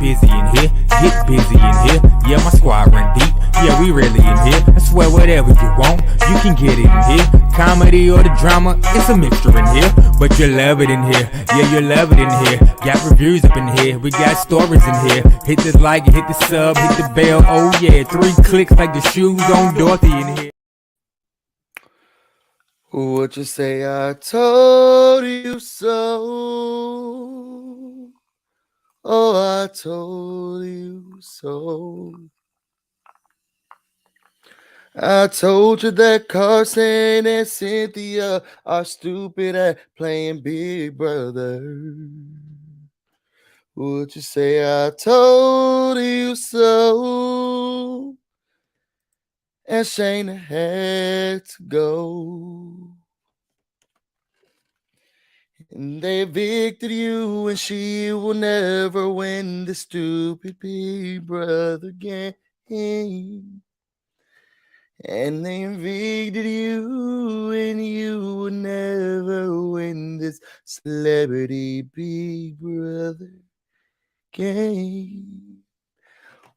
busy in here, get busy in here. Yeah, my squad run deep. Yeah, we really in here. I swear whatever you want, you can get it in here. Comedy or the drama, it's a mixture in here. But you love it in here. Yeah, you love it in here. Got reviews up in here. We got stories in here. Hit the like, hit the sub, hit the bell. Oh yeah, 3 clicks like the shoes on Dorothy in here. What you say? I told you so. Oh, I told you so. I told you that Carson and Cynthia are stupid at playing Big Brother. Would you say I told you so? And Shanna had to go. And they evicted you, and she will never win the stupid Big Brother game. And they evicted you, and you will never win this celebrity Big Brother game.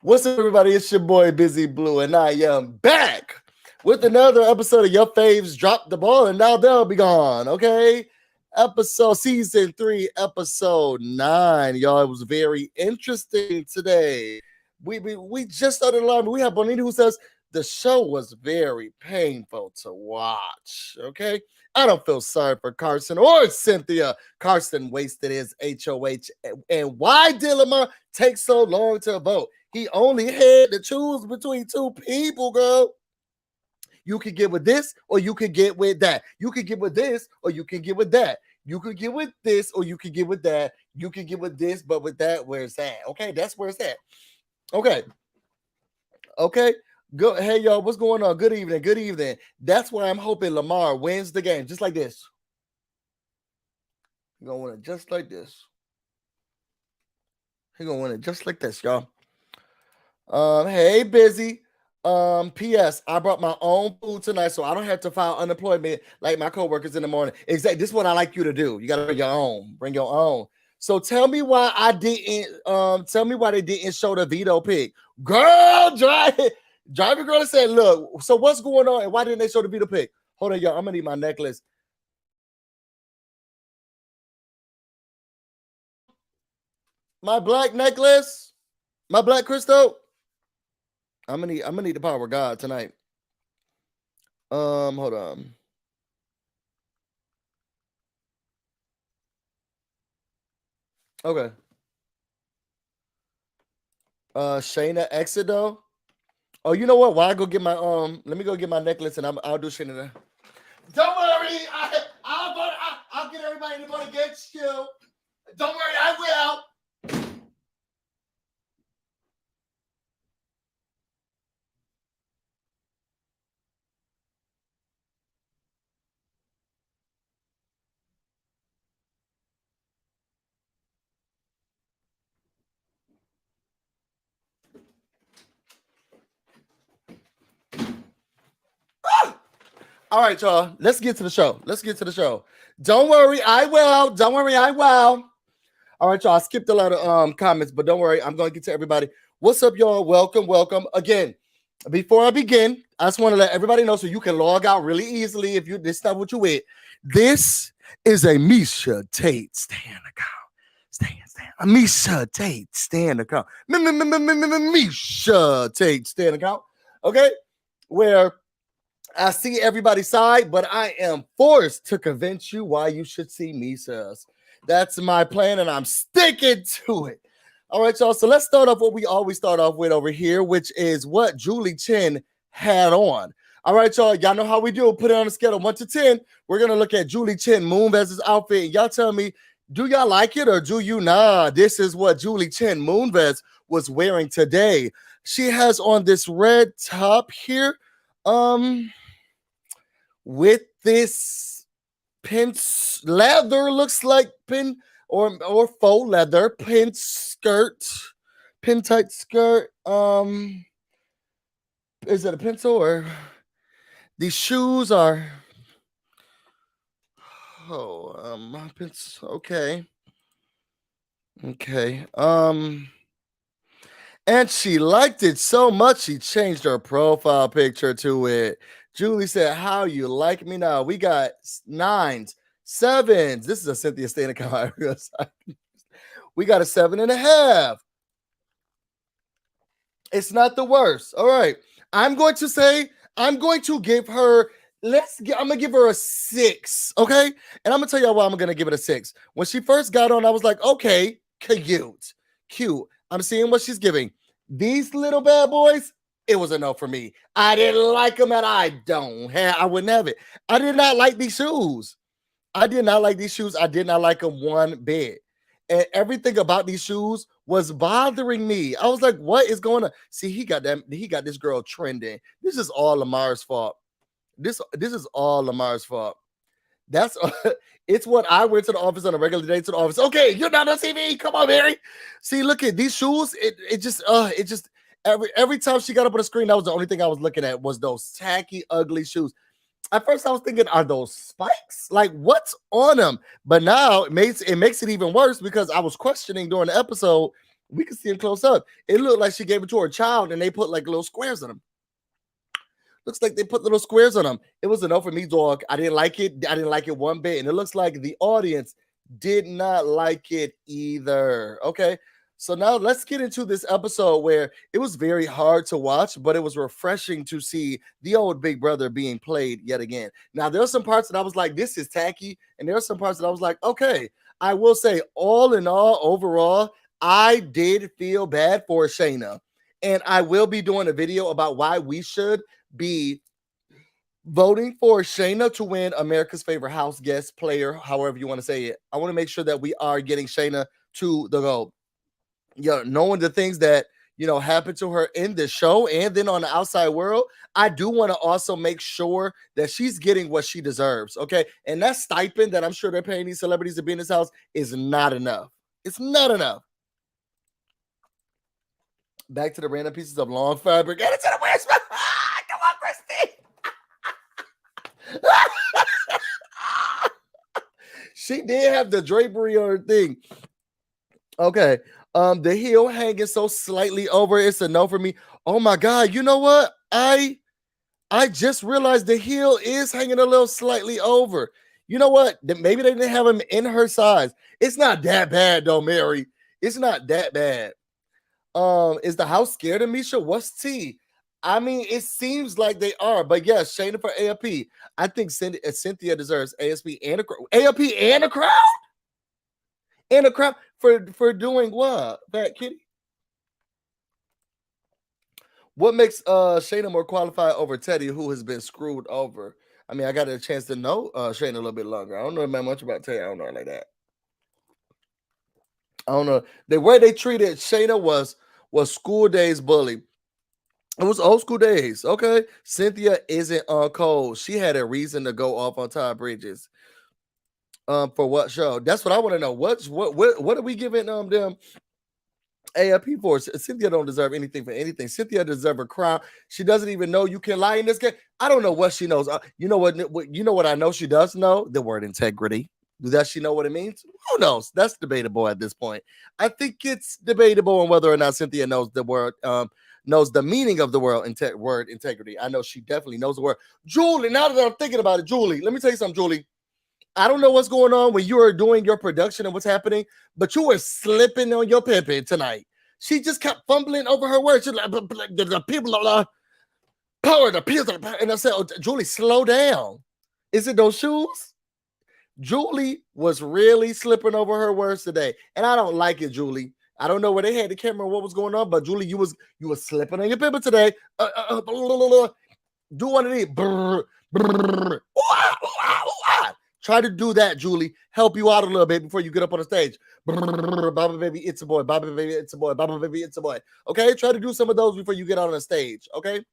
What's up, everybody? It's your boy BusyBlu, and I am back with another episode of Your Faves Drop the Ball, and now they'll be gone, okay? Season 3, episode 9. Y'all, it was very interesting today. We just started live. We have Bonita who says the show was very painful to watch, okay? I don't feel sorry for Carson or Cynthia. Carson wasted his HOH. And why did Lamar take so long to vote? He only had to choose between 2 people, girl. You could get with this or you could get with that. You could get with this or you can get with that. You could get with this or you could get with that. You could get with this, but with that, where's that? Okay, that's where it's at. Okay. Go. Hey, y'all, what's going on? Good evening. Good evening. That's why I'm hoping Lamar wins the game, just like this. He's going to win it just like this. He's going to win it just like this, y'all. Hey, Busy. P.S. I brought my own food tonight, so I don't have to file unemployment like my coworkers in the morning. Exactly. This is what I like you to do. You got to bring your own. Bring your own. So tell me why I didn't. Tell me why they didn't show the veto pic. Girl, driver girl said, "Look, so what's going on, and why didn't they show the veto pic?" Hold on, y'all. I'm gonna need my necklace. My black necklace. My black crystal. I'm gonna need the power of God tonight. Hold on. Okay. Shayna exit though. Oh, you know what? Why I go get my let me go get my necklace and I'll do Shayna. Don't worry, I'll get everybody to vote against you. Don't worry, I will. All right, y'all. Let's get to the show. Don't worry, I will. Don't worry, I will. All right, y'all. I skipped a lot of comments, but don't worry, I'm gonna get to everybody. What's up, y'all? Welcome. Again, before I begin, I just want to let everybody know so you can log out really easily if you this not what you with. This is a Misha Tate stand account. Stand. Misha Tate stand account. Misha Tate stand account. Okay, where I see everybody's side, but I am forced to convince you why you should see Misha's. That's my plan, and I'm sticking to it. All right, y'all. So let's start off what we always start off with over here, which is what Julie Chen had on. All right, y'all. Y'all know how we do. Put it on a scale of 1 to 10. We're gonna look at Julie Chen Moonvez's outfit. Y'all tell me, do y'all like it or do you not? This is what Julie Chen Moonvez was wearing today. She has on this red top here, with this pin leather, looks like pin or faux leather pin tight skirt. Is it a pencil or these shoes are pencil? Okay. And she liked it so much, she changed her profile picture to it. Julie said, how you like me now? We got 9s, 7s. This is a Cynthia Stan account. We got a 7.5. It's not the worst. All right. I'm going to give her, I'm going to give her a 6. Okay. And I'm going to tell you why I'm going to give it a 6. When she first got on, I was like, okay, cute. I'm seeing what she's giving. These little bad boys, it was a no for me. I didn't like them, and I wouldn't have it. I did not like these shoes. I did not like them one bit. And everything about these shoes was bothering me. I was like, what is going on? See, he got this girl trending. This is all Lamar's fault. This is all Lamar's fault. That's it's what I went to the office on a regular day to the office. Okay, you're not on TV. Come on, Mary. See, look at these shoes. It just every time she got up on the screen, that was the only thing I was looking at was those tacky, ugly shoes. At first, I was thinking, are those spikes? Like, what's on them? But now it makes it even worse because I was questioning during the episode. We can see them close up. It looked like she gave it to her child, and they put like little squares on them. Looks like they put little squares on them. It was a no for me, dog. I didn't like it. I didn't like it one bit. And it looks like the audience did not like it either. Okay. So now let's get into this episode where it was very hard to watch, but it was refreshing to see the old big brother being played yet again. Now, there are some parts that I was like, this is tacky. And there are some parts that I was like, okay. I will say, all in all, overall, I did feel bad for Shanna. And I will be doing a video about why we should be voting for Shanna to win America's favorite house guest player, however you want to say it. I want to make sure that we are getting Shanna to the goal. Knowing the things that happened to her in the show and then on the outside world, I do want to also make sure that she's getting what she deserves. Okay, and that stipend that I'm sure they're paying these celebrities to be in this house is not enough. It's not enough. Back to the random pieces of long fabric. Get it to the west. Come on, Christy. She did have the drapery on her thing. Okay. The heel hanging so slightly over. It's a no for me. Oh my God. You know what? I just realized the heel is hanging a little slightly over. You know what? Maybe they didn't have him in her size. It's not that bad though, Mary. It's not that bad. Is the house scared of Misha? What's T? I mean, it seems like they are, but yes, Shayna for AFP. I think Cynthia deserves ASP and AFP and a crowd? And a crowd for doing what? Fat Kitty? What makes Shayna more qualified over Teddy, who has been screwed over? I mean, I got a chance to know Shayna a little bit longer. I don't know much about Teddy. I don't know her like that. I don't know. The way they treated Shayna was school days bully. It was old school days. Okay. Cynthia isn't on cold. She had a reason to go off on Todd Bridges. For what show? That's what I want to know. What are we giving them AFP for? Cynthia don't deserve anything for anything. Cynthia deserves a crown. She doesn't even know you can lie in this game. I don't know what she knows. You know what I know she does know? The word integrity. Does she know what it means? Who knows? That's debatable at this point. I think it's debatable on whether or not Cynthia knows the word, knows the meaning of the word integrity. I know she definitely knows the word. Julie, now that I'm thinking about it, Julie, let me tell you something, Julie. I don't know what's going on when you are doing your production and what's happening, but you were slipping on your pimping tonight. She just kept fumbling over her words. She's like, the people are power, the people, and I said, oh, Julie, slow down. Is it those shoes? Julie was really slipping over her words today, and I don't like it, Julie. I don't know where they had the camera and what was going on, but Julie, you was slipping on your paper today. Do one of these. Try to do that, Julie. Help you out a little bit before you get up on the stage. Baba baby, it's a boy. Baba baby, it's a boy. Baba baby, it's a boy. Okay, try to do some of those before you get out on the stage. Okay.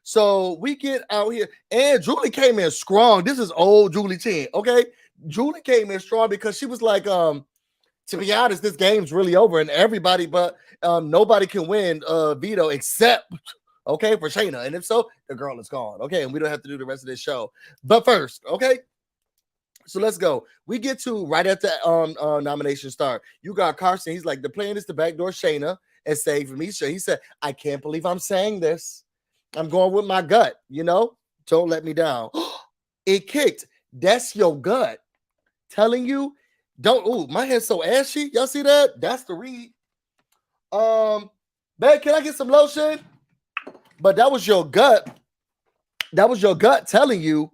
So we get out here, and Julie came in strong. This is old Julie Chen, okay? Julie came in strong because she was like, to be honest, this game's really over, and everybody but nobody can win Veto except, okay, for Shanna. And if so, the girl is gone, okay? And we don't have to do the rest of this show. But first, okay? So let's go. We get to right at the nomination start. You got Carson. He's like, the plan is to backdoor Shanna and save Misha. He said, I can't believe I'm saying this. I'm going with my gut, you know? Don't let me down. It kicked. That's your gut telling you, don't. Ooh, my head's so ashy. Y'all see that? That's the read. Babe, can I get some lotion? But that was your gut. That was your gut telling you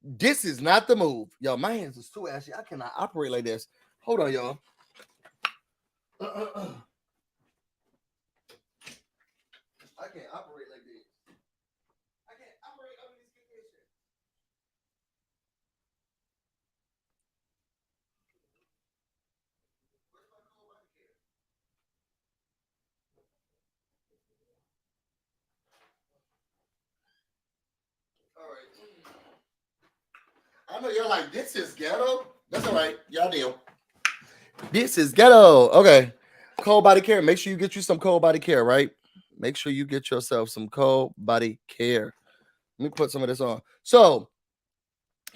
this is not the move. Yo, my hands is too ashy. I cannot operate like this. Hold on, y'all. I can't operate like this. I can't operate under these conditions. Where's my cold body care? All right. I know you're like, this is ghetto. That's all right. Y'all deal. This is ghetto. Okay. Cold body care. Make sure you get you some cold body care, right? Make sure you get yourself some cold body care. Let me put some of this on. So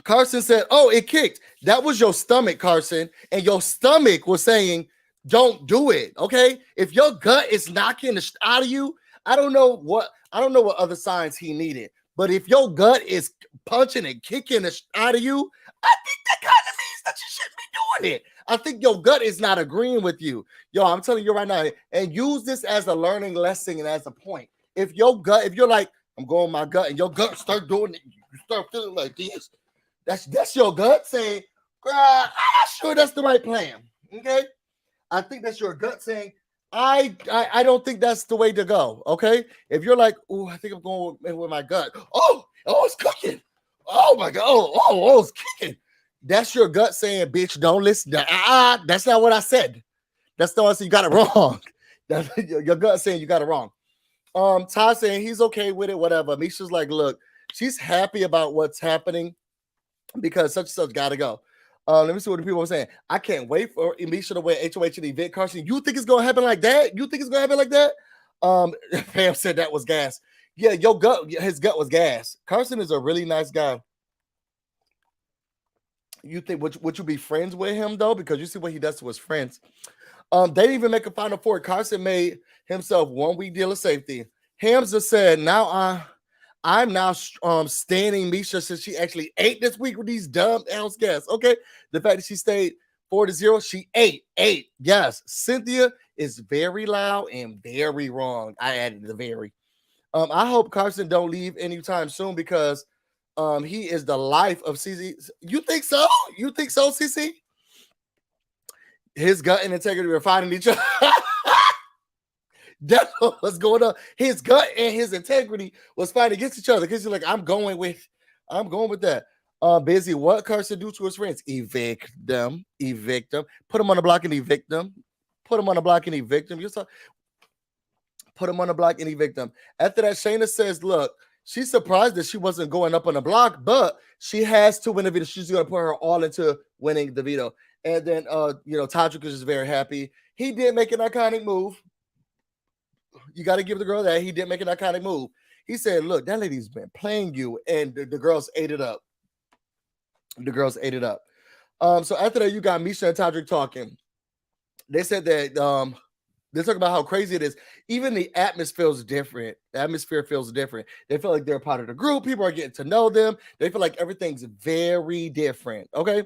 Carson said, oh, it kicked. That was your stomach, Carson. And your stomach was saying, don't do it. Okay. If your gut is knocking the out of you, I don't know what other signs he needed. But if your gut is punching and kicking the out of you, I think that kind of means that you shouldn't be doing it. I think your gut is not agreeing with you. Yo, I'm telling you right now, and use this as a learning lesson and as a point. If your gut, if you're like, I'm going my gut, and your gut start doing it, you start feeling like this. That's your gut saying, girl, I'm not sure that's the right plan. Okay. I think that's your gut saying, I don't think that's the way to go. Okay. If you're like, oh, I think I'm going with my gut. Oh, it's cooking. Oh my God. Oh, it's kicking. That's your gut saying, bitch, don't listen. That's not what I said. That's not what I said. You got it wrong. That's your gut saying you got it wrong. Todd saying he's okay with it, whatever. Misha's like, look, she's happy about what's happening because such and such got to go. Let me see what the people are saying. I can't wait for Misha to wear HOH and evict Carson. You think it's gonna happen like that? You think it's gonna happen like that? Pam said that was gas. Yeah, your gut, his gut was gas. Carson is a really nice guy. You think would you be friends with him though? Because you see what he does to his friends. They didn't even make a Final Four. Carson made himself 1 week deal of safety. Hamza said, now I'm now standing Misha since she actually ate this week with these dumb else guests. Okay. The fact that she stayed 4-0, she ate. Yes. Cynthia is very loud and very wrong. I added the very. I hope Carson don't leave anytime soon because he is the life of CC. You think so? You think so, CC? His gut and integrity were fighting each other. That's what's going on. His gut and his integrity was fighting against each other because he's like, I'm going with that. Busy. What Carson do to his friends? Evict them. Put them on the block and evict them. Put them on the block and evict them. Put them on the block and evict them. After that, Shanna says, look, she's surprised that she wasn't going up on the block, but she has to win the veto. She's going to put her all into winning the veto. And then, Todrick is just very happy. He did make an iconic move. You got to give the girl that. He did make an iconic move. He said, look, that lady's been playing you. And the girls ate it up. So after that, you got Misha and Todrick talking. They said that they talk about how crazy it is. Even the atmosphere feels different. They feel like they're part of the group. People are getting to know them. They feel like everything's very different. Okay.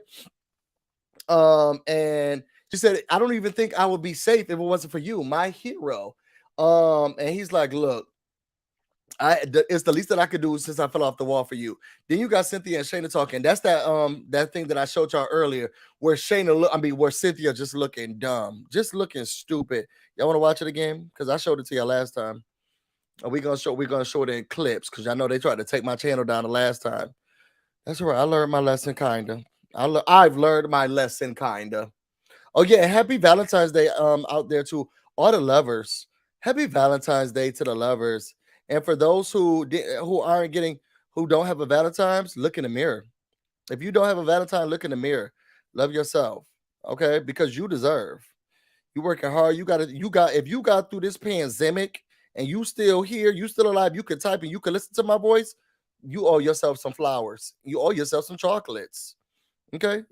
And she said, I don't even think I would be safe if it wasn't for you, my hero. And he's like, look, it's the least that I could do since I fell off the wall for you. Then you got Cynthia and Shanna talking. That's that thing that I showed y'all earlier, where where Cynthia just looking dumb, just looking stupid. Y'all want to watch it again? Because I showed it to y'all last time. We're gonna show it in clips because I know they tried to take my channel down the last time. That's all right. I learned my lesson, kinda. I've learned my lesson, kinda. Oh yeah, happy Valentine's Day out there to all the lovers. Happy Valentine's Day to the lovers. And for those who don't have a Valentine's, look in the mirror. If you don't have a Valentine, look in the mirror. Love yourself, okay? Because you deserve. You working hard. If you got through this pandemic and you still here, you still alive, you can type and you can listen to my voice. You owe yourself some flowers. You owe yourself some chocolates, okay?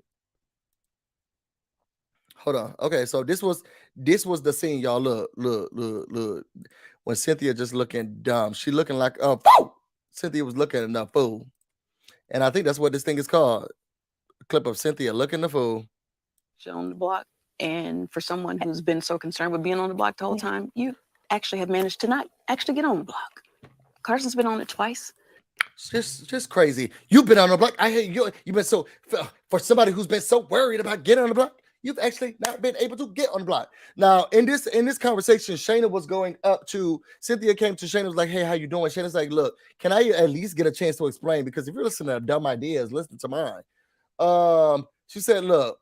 Hold on. Okay, so this was the scene, y'all. Look. When Cynthia just looking dumb, she looking like fool. Cynthia was looking a fool, and I think that's what this thing is called. A clip of Cynthia looking the fool. On the block. And for someone who's been so concerned with being on the block the whole time, you actually have managed to not actually get on the block. Carson's been on it twice. It's just crazy. You've been on the block. I hate you. You've been so for somebody who's been so worried about getting on the block. You've actually not been able to get on the block. Now, in this conversation, Shanna was going up to Cynthia. Came to Shanna, was like, "Hey, how you doing?" Shanna's like, "Look, can I at least get a chance to explain? Because if you're listening to dumb ideas, listen to mine." She said, "Look,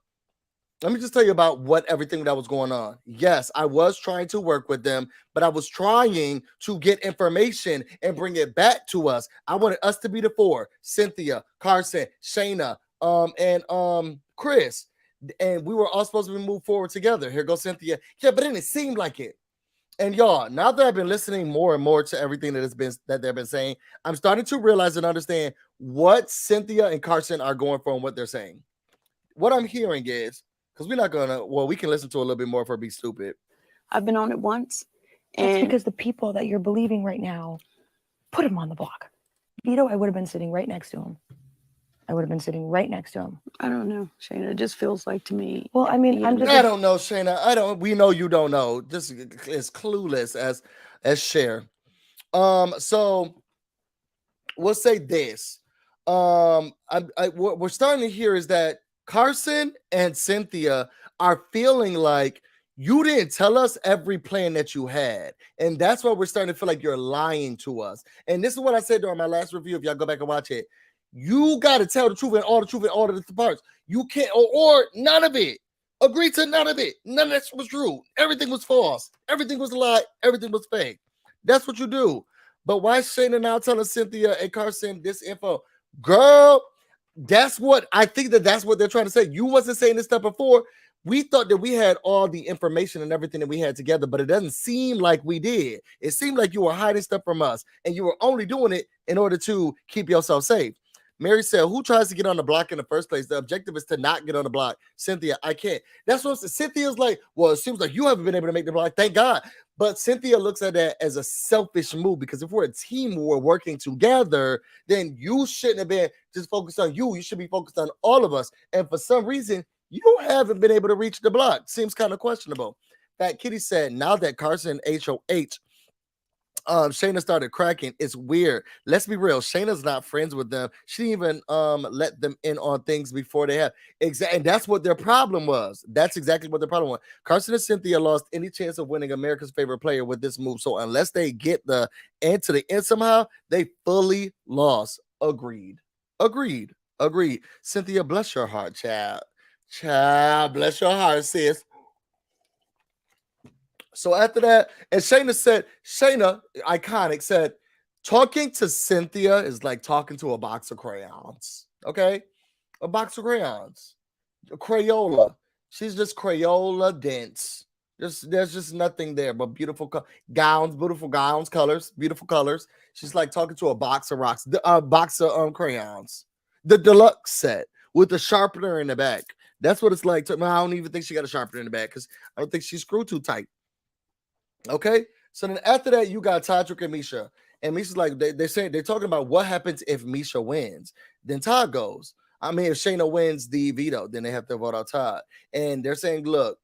let me just tell you about what everything that was going on. Yes, I was trying to work with them, but I was trying to get information and bring it back to us. I wanted us to be the four: Cynthia, Carson, Shanna, and Chris. And we were all supposed to move forward together. Here goes Cynthia. Yeah, but then it seemed like it. And y'all, now that I've been listening more and more to everything that they've been saying, I'm starting to realize and understand what Cynthia and Carson are going for and what they're saying. What I'm hearing is, because we're not gonna, well, we can listen to a little bit more for Be Stupid. I've been on it once. And that's because the people that you're believing right now put him on the block. Veto, I would have been sitting right next to him. I don't know, Shanna. It just feels like to me. Well, I mean, I don't know, Shanna. We know you don't know. Just as clueless as Cher. So we'll say this. What we're starting to hear is that Carson and Cynthia are feeling like you didn't tell us every plan that you had. And that's why we're starting to feel like you're lying to us. And this is what I said during my last review. If y'all go back and watch it, you got to tell the truth and all of the parts. You can't, or none of it. Agree to none of it. None of that was true. Everything was false. Everything was a lie. Everything was fake. That's what you do. But why is Shayna now telling Cynthia and Carson this info? Girl, that's what I think that's what they're trying to say. You wasn't saying this stuff before. We thought that we had all the information and everything that we had together, but it doesn't seem like we did. It seemed like you were hiding stuff from us, and you were only doing it in order to keep yourself safe. Mary said, who tries to get on the block in the first place? The objective is to not get on the block. Cynthia, I can't. That's what I'm saying. Cynthia's like, well, it seems like you haven't been able to make the block. Thank God. But Cynthia looks at that as a selfish move, because if we're a team, we're working together, then you shouldn't have been just focused on you. You should be focused on all of us. And for some reason, you haven't been able to reach the block. Seems kind of questionable. Fat Kitty said, now that Carson HOH, Shayna started cracking. It's weird. Let's be real. Shayna's not friends with them. She didn't even let them in on things before they have. And that's what their problem was. That's exactly what their problem was. Carson and Cynthia lost any chance of winning America's favorite player with this move. So unless they get the end to the end somehow, they fully lost. Agreed. Cynthia, bless your heart, child. Bless your heart, sis. So after that, and Shayna, iconic, said, talking to Cynthia is like talking to a box of crayons. Okay? A box of crayons. A Crayola. She's just Crayola dense. There's just nothing there but beautiful gowns, colors, beautiful colors. She's like talking to a box of rocks, a box of crayons. The deluxe set with the sharpener in the back. That's what it's like. I don't even think she got a sharpener in the back because I don't think she's screwed too tight. Okay, so then after that, you got Todrick and Misha. And Misha's like, they're talking about what happens if Misha wins. Then Todd goes. I mean, if Shayna wins the veto, then they have to vote out Todd. And they're saying, look,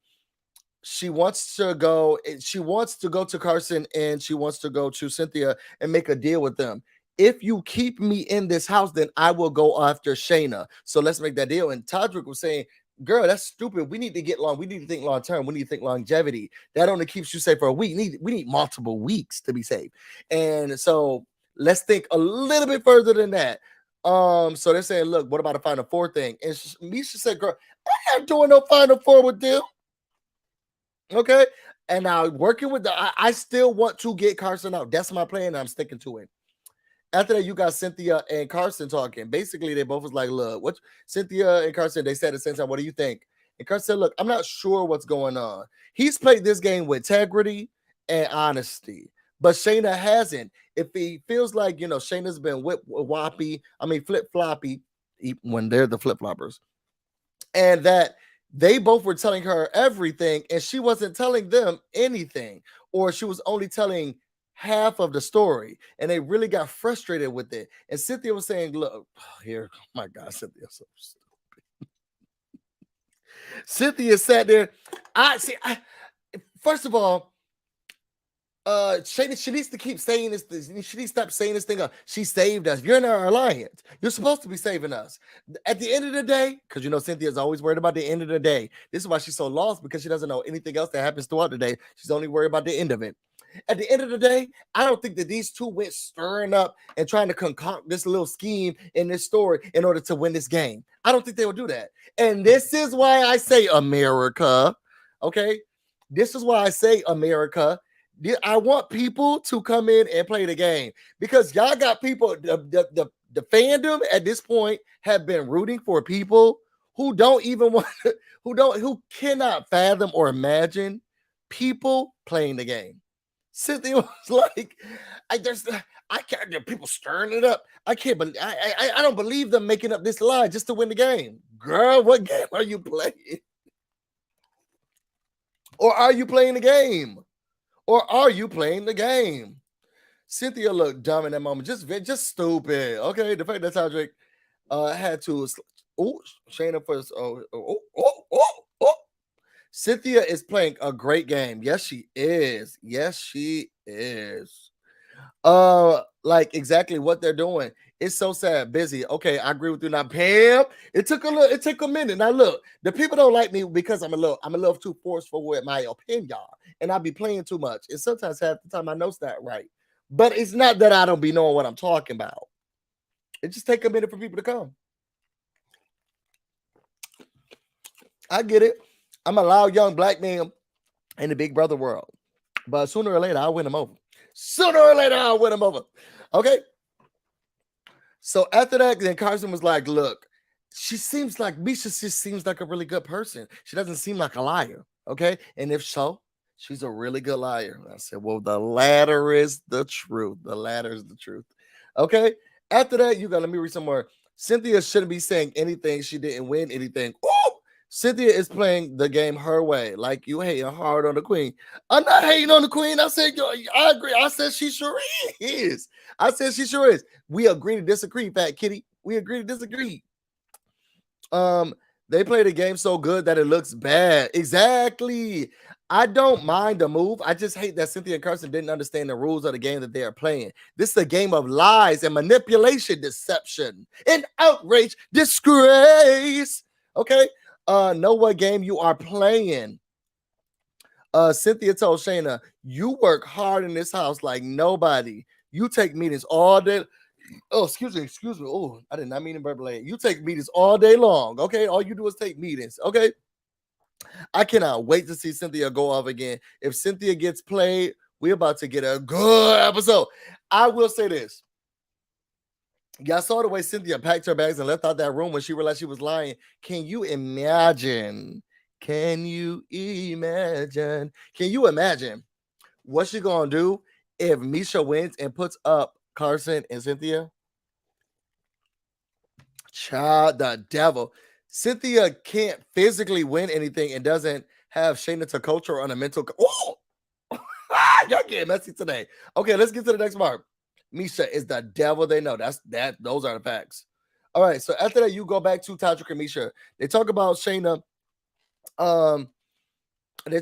she wants to go to Carson and she wants to go to Cynthia and make a deal with them. If you keep me in this house, then I will go after Shayna. So let's make that deal. And Todrick was saying, girl, that's stupid. We need to get long. We need to think long term. We need to think longevity. That only keeps you safe for a week. We need multiple weeks to be safe. And so let's think a little bit further than that. So they're saying, look, what about a Final Four thing? And Misha said, girl, I'm not doing no Final Four with them. Okay. And now working with I still want to get Carson out. That's my plan. And I'm sticking to it. After that, you got Cynthia and Carson talking. Basically, they both was like, look, what Cynthia and Carson, they said at the same time, what do you think? And Carson said, look, I'm not sure what's going on. He's played this game with integrity and honesty, but Shayna hasn't. If he feels like, Shayna's been flip-floppy when they're the flip-floppers, and that They both were telling her everything, and she wasn't telling them anything, or she was only telling half of the story, and they really got frustrated with it. And Cynthia was saying, "Look, here, oh my God, Cynthia, so stupid." Cynthia sat there. First of all, she needs to keep saying this. She needs to stop saying this thing. She saved us. You're in our alliance. You're supposed to be saving us. At the end of the day, because you know Cynthia's always worried about the end of the day. This is why she's so lost, because she doesn't know anything else that happens throughout the day. She's only worried about the end of it. At the end of the day, I don't think that these two went stirring up and trying to concoct this little scheme in this story in order to win this game. I don't think they will do that. And this is why I say America. Okay, this is why I say America. I want people to come in and play the game, because y'all got people, the fandom at this point have been rooting for people who don't even want who cannot fathom or imagine people playing the game. Cynthia was like, I can't, people stirring it up. I can't believe, I don't believe them making up this lie just to win the game. Girl, what game are you playing? Or are you playing the game? Or are you playing the game? Cynthia looked dumb in that moment, just stupid. Okay, the fact that Todrick had to, Shanna first. Cynthia is playing a great game. Yes, she is. Yes, she is. Like exactly what they're doing. It's so sad. Busy. Okay, I agree with you. Now, Pam, it took a minute. Now look, the people don't like me because I'm a little too forceful with my opinion, and I be playing too much. And sometimes half the time I know it's not right. But it's not that I don't be knowing what I'm talking about. It just take a minute for people to come. I get it. I'm a loud young black man in the Big Brother world. But sooner or later, I'll win them over. Sooner or later, I'll win them over. Okay? So after that, then Carson was like, look, Misha just seems like a really good person. She doesn't seem like a liar. Okay? And if so, she's a really good liar. I said, well, the latter is the truth. The latter is the truth. Okay? After that, let me read some more. Cynthia shouldn't be saying anything. She didn't win anything. Ooh! Cynthia is playing the game her way. Like, you hating hard on the queen. I'm not hating on the queen. I said, I agree. I said she sure is. I said she sure is. We agree to disagree, Fat Kitty. We agree to disagree. They play the game so good that it looks bad. Exactly. I don't mind the move. I just hate that Cynthia and Carson didn't understand the rules of the game that they are playing. This is a game of lies and manipulation, deception, and outrage, disgrace. Okay? Know what game you are playing. Cynthia told Shanna, you work hard in this house like nobody. You take meetings all day. Oh, excuse me. Oh, I did not mean to burble. You take meetings all day long. Okay, all you do is take meetings. Okay, I cannot wait to see Cynthia go off again. If Cynthia gets played, we're about to get a good episode. I will say this. Y'all saw the way Cynthia packed her bags and left out that room when she realized she was lying. Can you imagine? Can you imagine what she gonna do if Misha wins and puts up Carson and Cynthia? Child, the devil. Cynthia can't physically win anything and doesn't have Shanna to coach her on a mental. Oh, y'all getting messy today. Okay, let's get to the next part. Misha is the devil they know. Those are the facts. All right, so after that, you go back to Todrick and Misha. They talk about Shanna. They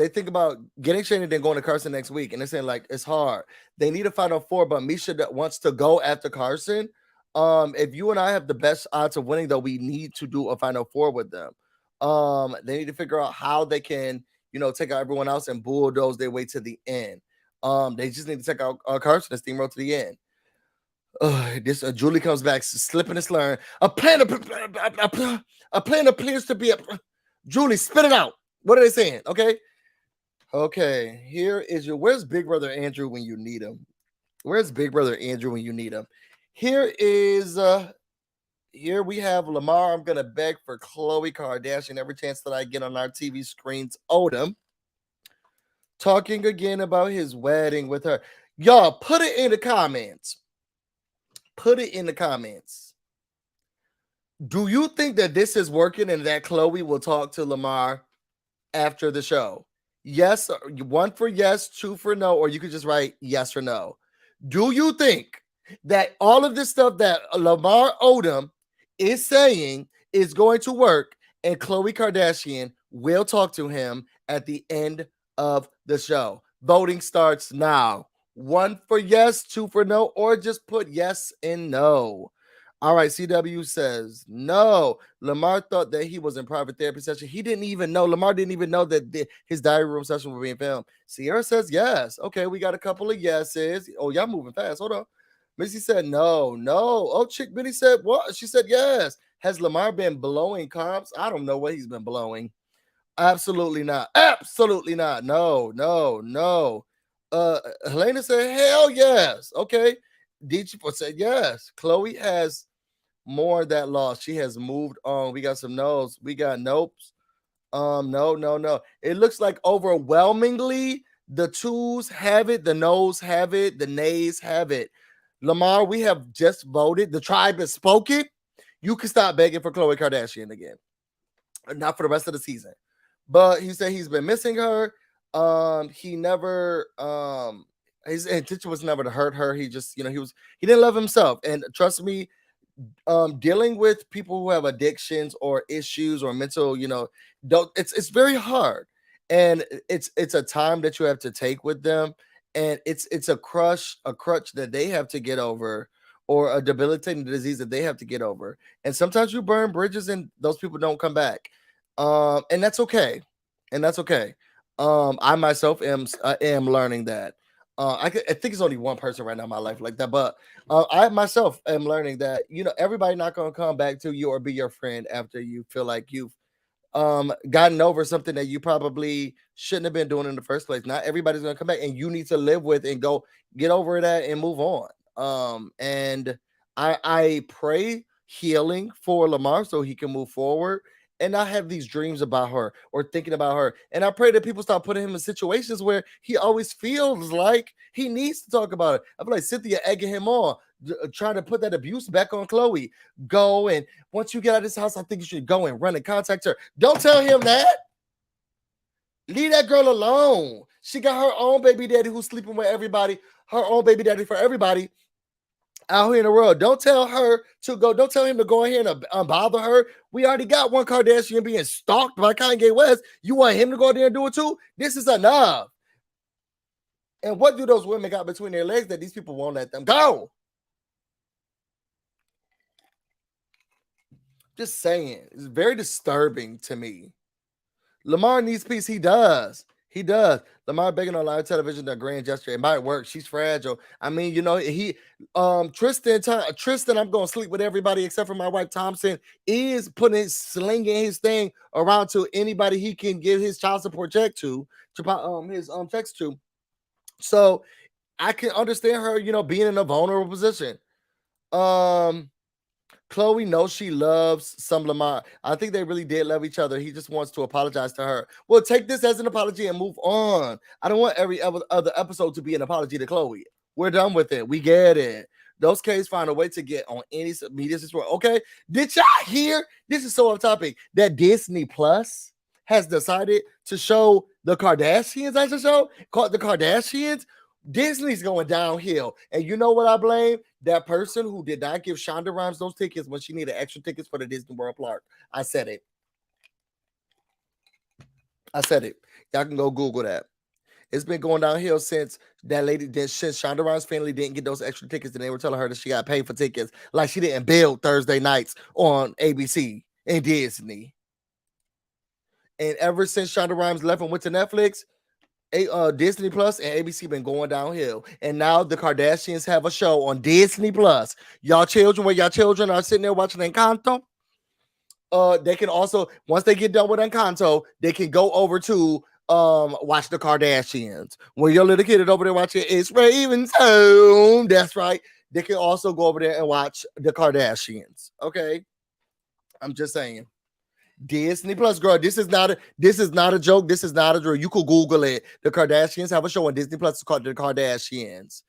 think about getting Shanna then going to Carson next week, and they're saying like it's hard. They need a Final Four, but Misha that wants to go after Carson. If you and I have the best odds of winning, though, we need to do a Final Four with them. They need to figure out how they can, take out everyone else and bulldoze their way to the end. They just need to take out Carson and steamroll to the end. Julie comes back, slipping and slurring. A plan appears to be Julie, spit it out. What are they saying? Okay. Here is where's Big Brother Andrew when you need him? Where's Big Brother Andrew when you need him? Here we have Lamar. I'm gonna beg for Khloe Kardashian every chance that I get on our TV screens. Odom talking again about his wedding with her. Y'all put it in the comments. Put it in the comments. Do you think that this is working and that Chloe will talk to Lamar after the show? Yes, one for yes, two for no, or you could just write yes or no. Do you think that all of this stuff that Lamar Odom is saying is going to work and Khloe Kardashian will talk to him at the end of the show? Voting starts now. One for yes, two for no, or just put yes and no. All right, CW says no. Lamar thought that he was in private therapy session. He didn't even know. Lamar didn't even know that his diary room session was being filmed. Sierra says yes. Okay, we got a couple of yeses. Oh, y'all moving fast. Hold on. Missy said no. Oh, Chick Benny said what? She said yes. Has Lamar been blowing comps? I don't know what he's been blowing. Absolutely not. Absolutely not. No. Helena said hell yes. Okay. DJ said yes. Chloe has more that lost. She has moved on. We got some no's. We got nopes. No. It looks like overwhelmingly the twos have it, the no's have it, the nays have it. Lamar, we have just voted. The tribe has spoken. You can stop begging for Khloe Kardashian again. Not for the rest of the season. But he said he's been missing her. He never his intention was never to hurt her. He just, he didn't love himself. And trust me, dealing with people who have addictions or issues or mental, it's very hard. And it's a time that you have to take with them. And it's a crutch that they have to get over, or a debilitating disease that they have to get over. And sometimes you burn bridges and those people don't come back. And that's okay. I myself am learning that. I think it's only one person right now in my life like that, but I myself am learning that everybody not gonna come back to you or be your friend after you feel like you've gotten over something that you probably shouldn't have been doing in the first place. Not everybody's gonna come back, and you need to live with and go get over that and move on. And I pray healing for Lamar so he can move forward and not have these dreams about her or thinking about her. And I pray that people stop putting him in situations where he always feels like he needs to talk about it. I feel like Cynthia egging him on, trying to put that abuse back on Chloe. Go, and once you get out of this house, I think you should go and run and contact her. Don't tell him that. Leave that girl alone. She got her own baby daddy who's sleeping with everybody, her own baby daddy for everybody out here in the world. Don't tell her to go. Don't tell him to go in here and bother her. We already got one Kardashian being stalked by Kanye West. You want him to go there and do it too? This is enough. And what do those women got between their legs that these people won't let them go? Just saying. It's very disturbing to me. Lamar needs peace. He does. Lamar begging on live television, a grand gesture. It might work. She's fragile. I mean, Tristan, I'm gonna sleep with everybody except for my wife Thompson, is slinging his thing around to anybody he can give his child support check to his checks to. So I can understand her, being in a vulnerable position. Chloe knows she loves some Lamar. I think they really did love each other. He just wants to apologize to her. Well, take this as an apology and move on. I don't want every other episode to be an apology to Chloe. We're done with it. We get it. Those K's find a way to get on any media situation. Okay. Did y'all hear? This is so off topic that Disney Plus has decided to show the Kardashians as a show called The Kardashians. Disney's going downhill. And you know what I blame? That person who did not give Shonda Rhimes those tickets when she needed extra tickets for the Disney World Park. I said it. Y'all can go Google that. It's been going downhill since since Shonda Rhimes' family didn't get those extra tickets, and they were telling her that she got paid for tickets like she didn't build Thursday nights on ABC and Disney. And ever since Shonda Rhimes left and went to Netflix, Disney Plus and ABC been going downhill, and now the Kardashians have a show on Disney Plus. Y'all children are sitting there watching Encanto. They can also, once they get done with Encanto, they can go over to watch the Kardashians. When your little kid is over there watching It's Raven's Home, that's right. They can also go over there and watch the Kardashians. Okay, I'm just saying. Disney Plus, girl. This is not a joke. This is not a drill. You could Google it. The Kardashians have a show on Disney Plus called The Kardashians.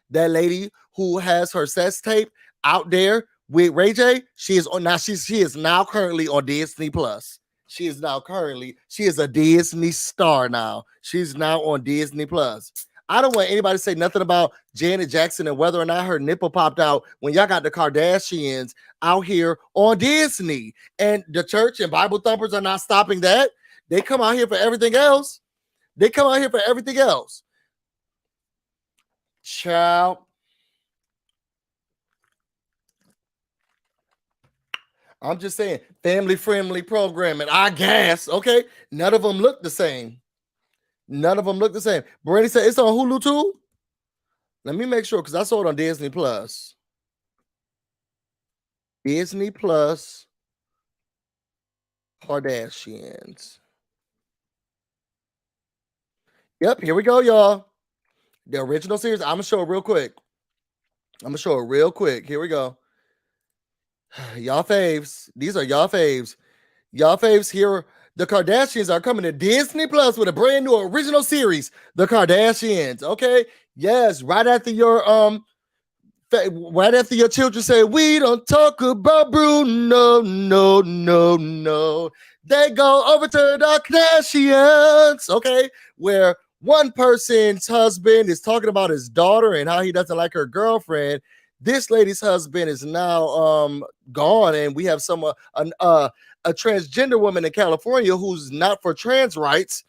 That lady who has her sex tape out there with Ray J, she is now currently on Disney Plus. She is a Disney star now. She's now on Disney Plus. I don't want anybody to say nothing about Janet Jackson and whether or not her nipple popped out when y'all got the Kardashians out here on Disney. And the church and Bible thumpers are not stopping that. They come out here for everything else. Child. I'm just saying, family-friendly programming, I guess. Okay, none of them look the same. Brandy said it's on Hulu too. Let me make sure because I saw it on Disney Plus. Disney Plus Kardashians. Yep, here we go, y'all. The original series. I'm gonna show it real quick. Here we go. Y'all faves. These are y'all faves. Y'all faves here. The Kardashians are coming to Disney Plus with a brand new original series, The Kardashians. Okay. Yes, right after your children say, we don't talk about Bruno. No. They go over to the Kardashians. Okay. Where one person's husband is talking about his daughter and how he doesn't like her girlfriend. This lady's husband is now gone, and we have a transgender woman in California who's not for trans rights.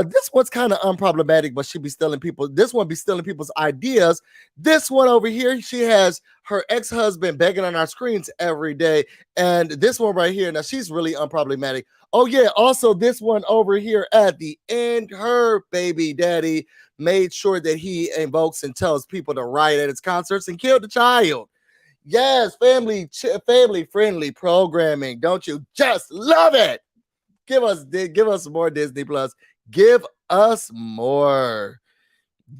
This one's kind of unproblematic, but she be stealing people. This one be stealing people's ideas. This one over here, she has her ex-husband begging on our screens every day. And this one right here, now she's really unproblematic. Oh yeah, also this one over here at the end, her baby daddy made sure that he invokes and tells people to riot at his concerts and kill the child. Yes, family-friendly programming. Don't you just love it? Give us more Disney Plus. Give us more.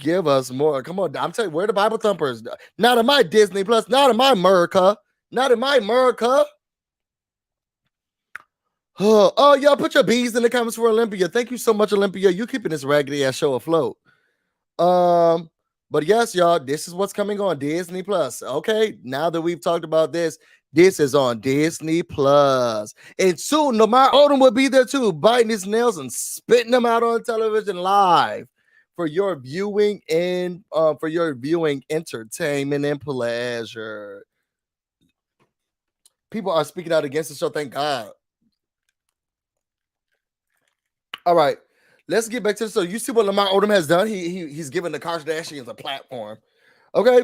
Come on, I'm telling you, where the Bible thumpers? Not in my Disney Plus. Not in my America. Oh, y'all put your B's in the comments for Olympia. Thank you so much, Olympia. You keeping this raggedy ass show afloat. But yes, y'all, this is what's coming on Disney Plus. Okay, now that we've talked about this is on Disney Plus. And soon Lamar Odom will be there too, biting his nails and spitting them out on television live for your viewing and entertainment and pleasure. People are speaking out against the show, thank God. All right. Let's get back to this. So you see what Lamar Odom has done? He's given the Kardashians a platform. Okay.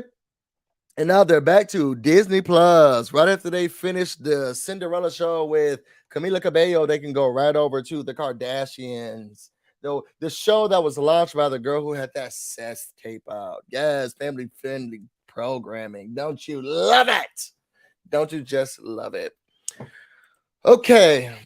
And now they're back to Disney Plus. Right after they finished the Cinderella show with Camila Cabello, they can go right over to the Kardashians. Though the show that was launched by the girl who had that sex tape out. Yes, family-friendly programming. Don't you love it? Don't you just love it? Okay.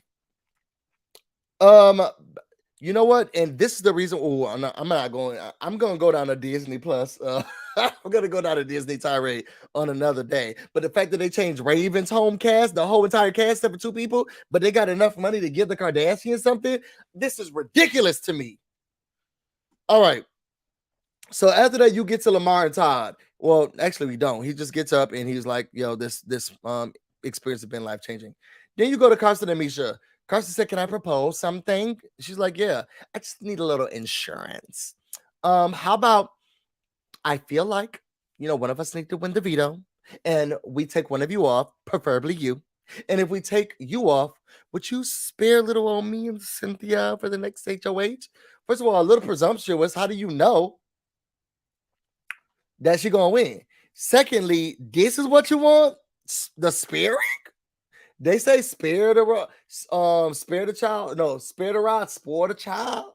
You know what? And this is the reason. Oh, I'm going to go down to Disney Plus. I'm going to go down to Disney tirade on another day. But the fact that they changed Raven's home cast, the whole entire cast except for 2 people, but they got enough money to give the Kardashians something. This is ridiculous to me. All right. So after that, you get to Lamar and Todd. Well, actually, we don't. He just gets up and he's like, yo, this experience has been life-changing. Then you go to Carson and Misha. Carson said, can I propose something? She's like, yeah, I just need a little insurance. How about I feel like, one of us need to win the veto and we take one of you off, preferably you. And if we take you off, would you spare little old me and Cynthia for the next HOH? First of all, a little presumptuous. How do you know that she's going to win? Secondly, this is what you want? The spirit? They say spare the child. No, spare the rod, spoil the child.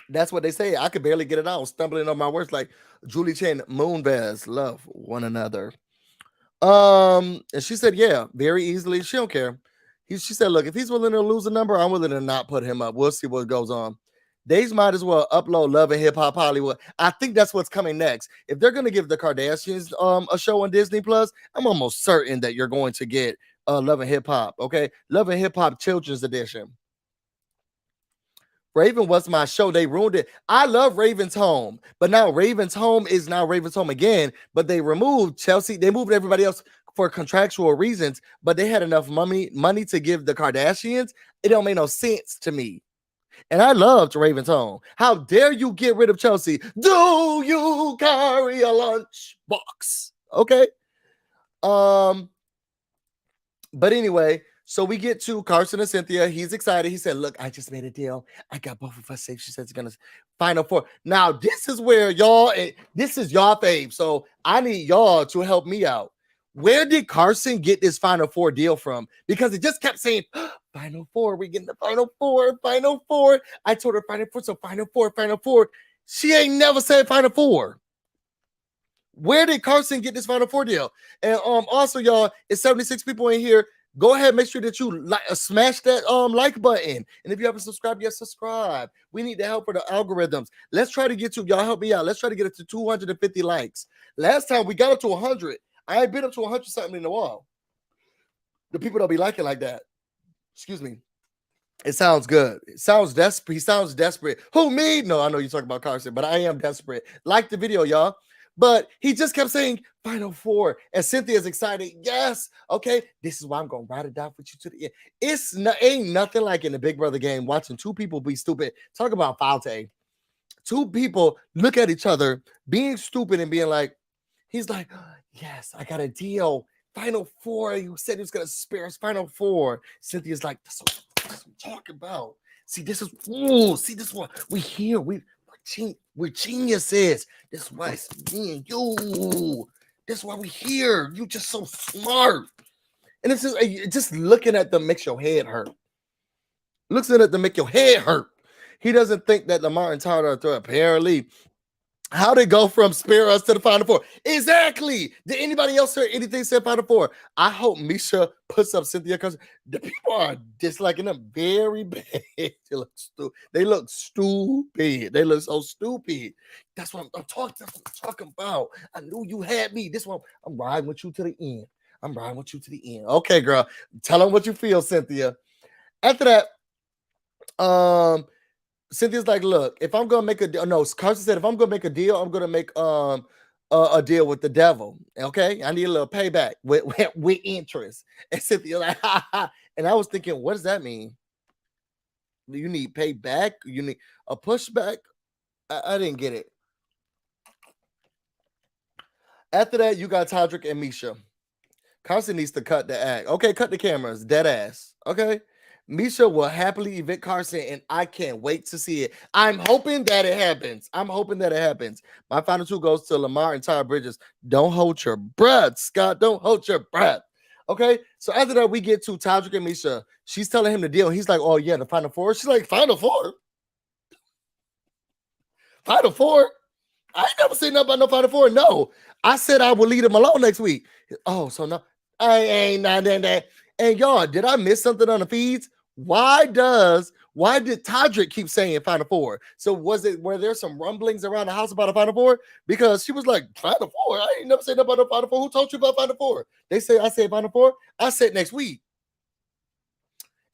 That's what they say. I could barely get it out. Stumbling on my words like Julie Chen, Moonves, love one another. And she said, yeah, very easily. She don't care. She said, look, if he's willing to lose a number, I'm willing to not put him up. We'll see what goes on. They might as well upload Love and Hip Hop Hollywood. I think that's what's coming next. If they're going to give the Kardashians a show on Disney Plus, I'm almost certain that you're going to get Love and Hip Hop. Okay, Love and Hip Hop Children's Edition. Raven was my show. They ruined it. I love Raven's Home, but now Raven's Home is now Raven's Home again. But they removed Chelsea. They moved everybody else for contractual reasons, but they had enough money to give the Kardashians. It don't make no sense to me. And I loved Raven's Home. How dare you get rid of Chelsea? Do you carry a lunch box? Okay. But anyway, so we get to Carson and Cynthia. He's excited. He said, look, I just made a deal. I got both of us safe. She said it's going to Final Four. Now, this is where this is y'all fave. So I need y'all to help me out. Where did Carson get this Final Four deal from? Because it just kept saying, Final Four, we're getting the Final Four, Final Four. I told her Final Four, so Final Four, Final Four. She ain't never said Final Four. Where did Carson get this Final Four deal? And also, y'all, it's 76 people in here. Go ahead, make sure that you smash that like button. And if you haven't subscribed yet, subscribe. We need the help for the algorithms. Let's try to get to, y'all help me out. Let's try to get it to 250 likes. Last time we got up to 100. I ain't been up to 100 something in a while. The people don't be liking like that. Excuse me. It sounds good. It sounds desperate. He sounds desperate. Who, me? No, I know you're talking about Carson, but I am desperate. Like the video, y'all. But he just kept saying Final Four, and Cynthia's excited. Yes, okay. This is why I'm gonna ride it down with you to the end. Ain't nothing like in the Big Brother game watching two people be stupid. Talk about falte. Two people look at each other being stupid and being like, he's like, yes, I got a deal. Final Four. You said he was gonna spare us. Final Four. Cynthia's like, that's what I'm talking about. See, this is one. We here. We're geniuses. This is why it's me and you. This is why we here. You just so smart. And it's just looking at them makes your head hurt. Looking at them make your head hurt. He doesn't think that Lamar and Tyler are through. Apparently, how they go from spare us to the Final Four? Exactly. Did anybody else hear anything said Final Four? I hope Misha puts up Cynthia because the people are disliking them very bad. They look stupid. They look so stupid. That's what I'm talking about. I knew you had me. This one, I'm riding with you to the end. Okay, girl. Tell them what you feel, Cynthia. After that, Cynthia's like, look, if I'm gonna make a deal, no, Carson said, if I'm gonna make a deal, I'm gonna make a deal with the devil. Okay, I need a little payback with interest. And Cynthia like, ha ha. And I was thinking, what does that mean? Do you need payback? You need a pushback? I didn't get it. After that, you got Todrick and Misha. Carson needs to cut the act. Okay, cut the cameras, dead ass. Okay. Misha will happily evict Carson, and I can't wait to see it. I'm hoping that it happens. My final two goes to Lamar and Tyler Bridges. Don't hold your breath, Scott. Don't hold your breath. Okay? So after that, we get to Todrick and Misha. She's telling him the deal. He's like, oh, yeah, the Final Four. She's like, Final Four? Final Four? I ain't never seen nothing about no Final Four. No. I said I will leave him alone next week. Oh, so no. I ain't nothing that. And y'all, did I miss something on the feeds? Why did Todrick keep saying Final Four? So were there some rumblings around the house about a Final Four? Because she was like, Final Four? I ain't never said nothing about a Final Four. Who told you about Final Four? I said Final Four. I said next week.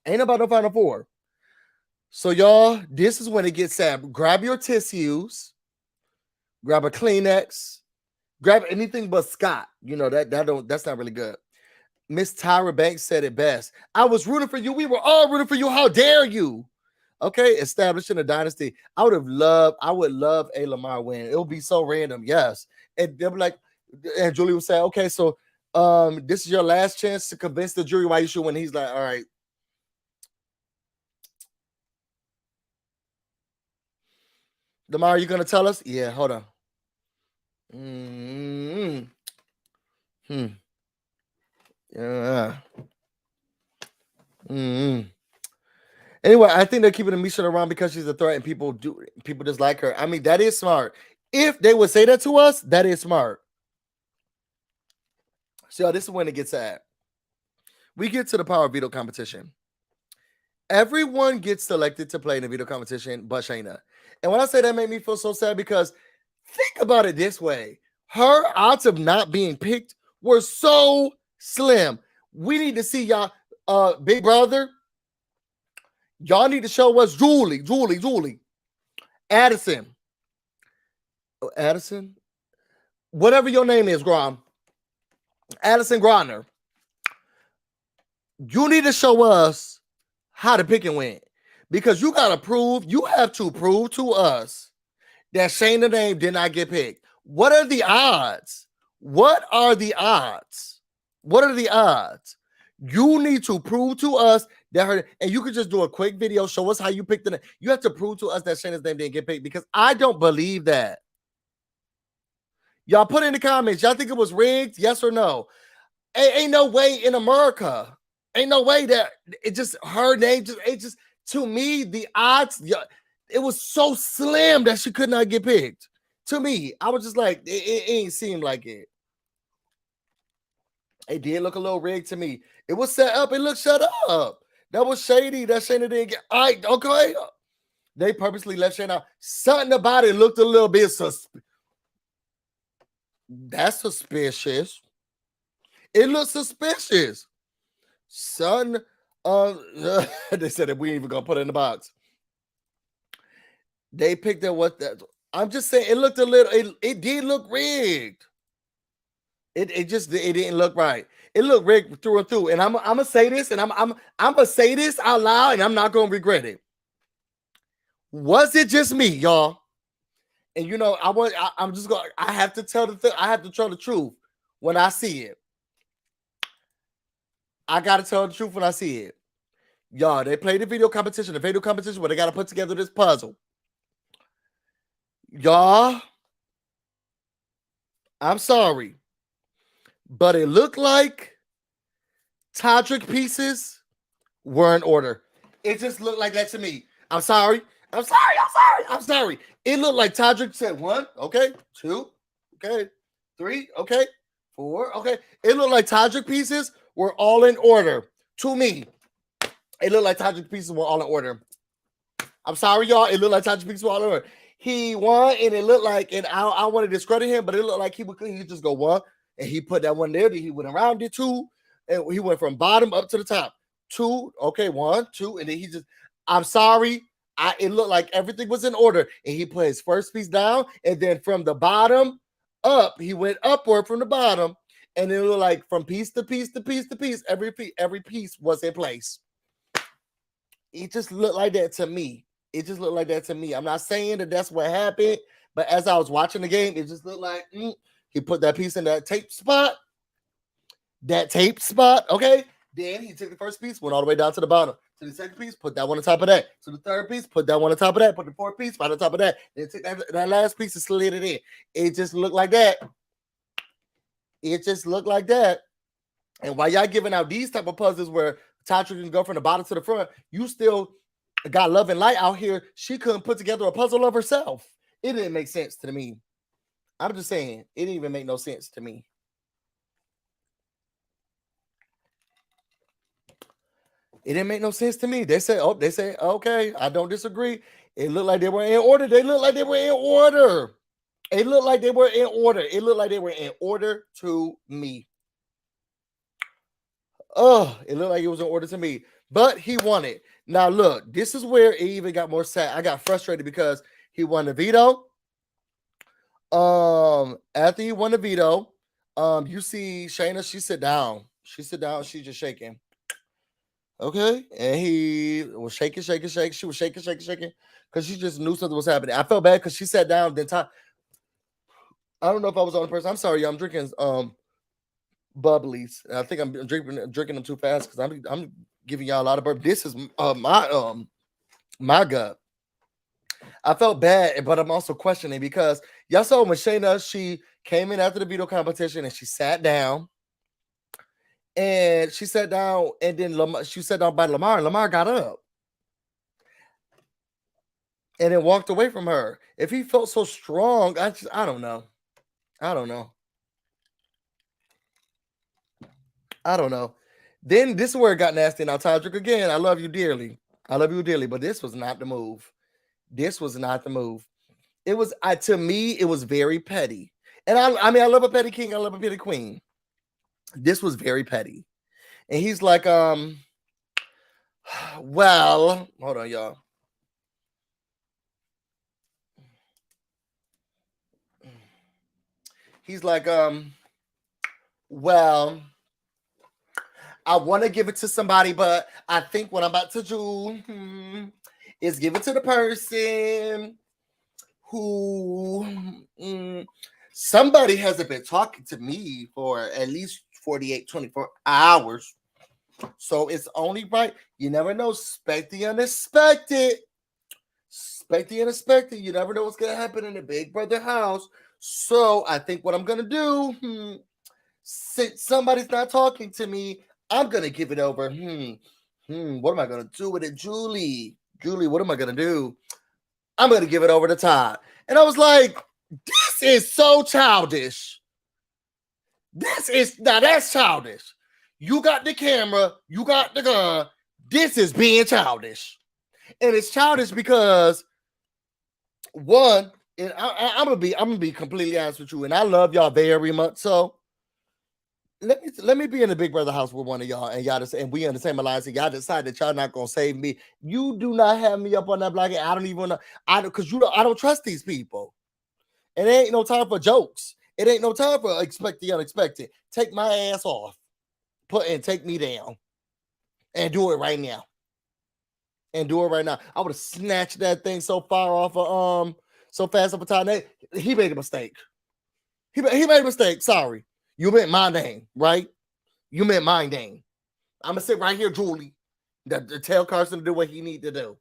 Ain't about no Final Four. So y'all, this is when it gets sad. Grab your tissues, grab a Kleenex, grab anything but Scott. You know, that's not really good. Miss Tyra Banks said it best. I was rooting for you. We were all rooting for you. How dare you? Okay, establishing a dynasty. I would love a Lamar win. It would be so random. Yes. And they'll be like, and Julie would say, okay, so this is your last chance to convince the jury why you should win. He's like, all right. Lamar, are you gonna tell us? Yeah, hold on. Yeah. Anyway, I think they're keeping Misha around because she's a threat and people dislike her. I mean, that is smart. If they would say that to us, that is smart. So this is when it gets sad. We get to the power veto competition. Everyone gets selected to play in the veto competition, but Shanna. And when I say that made me feel so sad because think about it this way. Her odds of not being picked were so slim. We need to see y'all, Big Brother. Y'all need to show us Julie. Addison. Addison? Whatever your name is, Grom. Addison Grodner. You need to show us how the picking went. Because you have to prove to us that Shayna's name did not get picked. What are the odds? What are the odds? You need to prove to us that her, and you could just do a quick video, show us how you picked it. You have to prove to us that Shayna's name didn't get picked because I don't believe that. Y'all put in the comments, y'all think it was rigged? Yes or no? Ain't no way in America. Ain't no way that it just her name just to me the odds. It was so slim that she could not get picked. To me, I was just like, it ain't seem like it. It did look a little rigged to me. It was set up. It looked shut up. That was shady. That Shayna didn't get. All right, okay. They purposely left Shayna out. Something about it looked a little bit suspicious. That's suspicious. It looks suspicious. Son, they said that we ain't even gonna put it in the box. They picked up what that. I'm just saying it looked a little. It did look rigged. It didn't look right. It looked rigged through and through. And I'm gonna say this, and I'm gonna say this out loud, and I'm not gonna regret it. Was it just me, y'all? And you know, I have to tell the truth when I see it. I gotta tell the truth when I see it. Y'all, they played the video competition where they gotta put together this puzzle. Y'all, I'm sorry, but it looked like Todrick pieces were in order. It just looked like that to me. I'm sorry. It looked like Todrick said 1, okay, 2, okay, 3, okay, 4, okay. It looked like Todrick pieces were all in order. To me, it looked like Todrick pieces were all in order. I'm sorry, y'all. It looked like Todrick pieces were all in order. He won, and it looked like, and I want to discredit him, but it looked like he could just go 1, and he put that 1 there. Then he went around it 2, and he went from bottom up to the top. 2, okay, 1, 2, and then he just. I'm sorry. It looked like everything was in order, and he put his first piece down, and then from the bottom up, he went upward from the bottom, and it looked like from piece to piece to piece to piece, every piece was in place. It just looked like that to me. I'm not saying that that's what happened, but as I was watching the game, it just looked like he put that piece in that tape spot. Okay. Then he took the first piece, went all the way down to the bottom. To the second piece, put that one on top of that. To the third piece, put that one on top of that. Put the fourth piece right on top of that. Then took that last piece and slid it in. It just looked like that. And while y'all giving out these type of puzzles where Todrick can go from the bottom to the front, you still got Love and Light out here. She couldn't put together a puzzle of herself. It didn't make sense to me. I'm just saying, it didn't even make no sense to me. It didn't make no sense to me. They say, okay, I don't disagree. It looked like they were in order. It looked like they were in order to me. Oh, it looked like it was in order to me. But he won it. Now, look, this is where it even got more sad. I got frustrated because he won the veto. After he won the veto, you see Shanna, she sit down. She's just shaking. Okay, and he was shaking. She was shaking because she just knew something was happening. I felt bad because she sat down. Then I don't know if I was on the person. I'm sorry, I'm drinking bubblies. I think I'm drinking them too fast because I'm giving y'all a lot of burp. This is my gut. I felt bad, but I'm also questioning because y'all saw when Shayna, she came in after the veto competition and she sat down. And she sat down, and then she sat down by Lamar, and Lamar got up and then walked away from her. If he felt so strong, I don't know. Then this is where it got nasty. Now, Todrick, again, I love you dearly, but this was not the move. It was, to me, it was very petty. And I mean, I love a petty king, I love a petty queen. This was very petty. And he's like, Well, hold on, y'all. He's like, well, I want to give it to somebody, but I think what I'm about to do is give it to the person who somebody hasn't been talking to me for at least 48, 24 hours. So it's only right. You never know. Expect the unexpected. Expect the unexpected. You never know what's going to happen in the Big Brother house. So I think what I'm going to do, since somebody's not talking to me, I'm going to give it over. What am I going to do with it? Julie, what am I going to do? I'm going to give it over to Todd. And I was like, this is so childish. That's childish. You got the camera, you got the gun. This is being childish. And it's childish because one, and I'm gonna be completely honest with you, and I love y'all very much. So let me be in the Big Brother house with one of y'all, and y'all and we in the same alliance, and y'all decide that y'all not gonna save me. You do not have me up on that block. I don't even know. I don't trust these people. And it ain't no time for jokes. It ain't no time for expect the unexpected. Take my ass off. Take me down. And do it right now. I would have snatched that thing so far off of so fast up a time. He made a mistake. He made a mistake. Sorry. You meant my name, right? You meant my name. I'm gonna sit right here, Julie. To tell Carson to do what he need to do.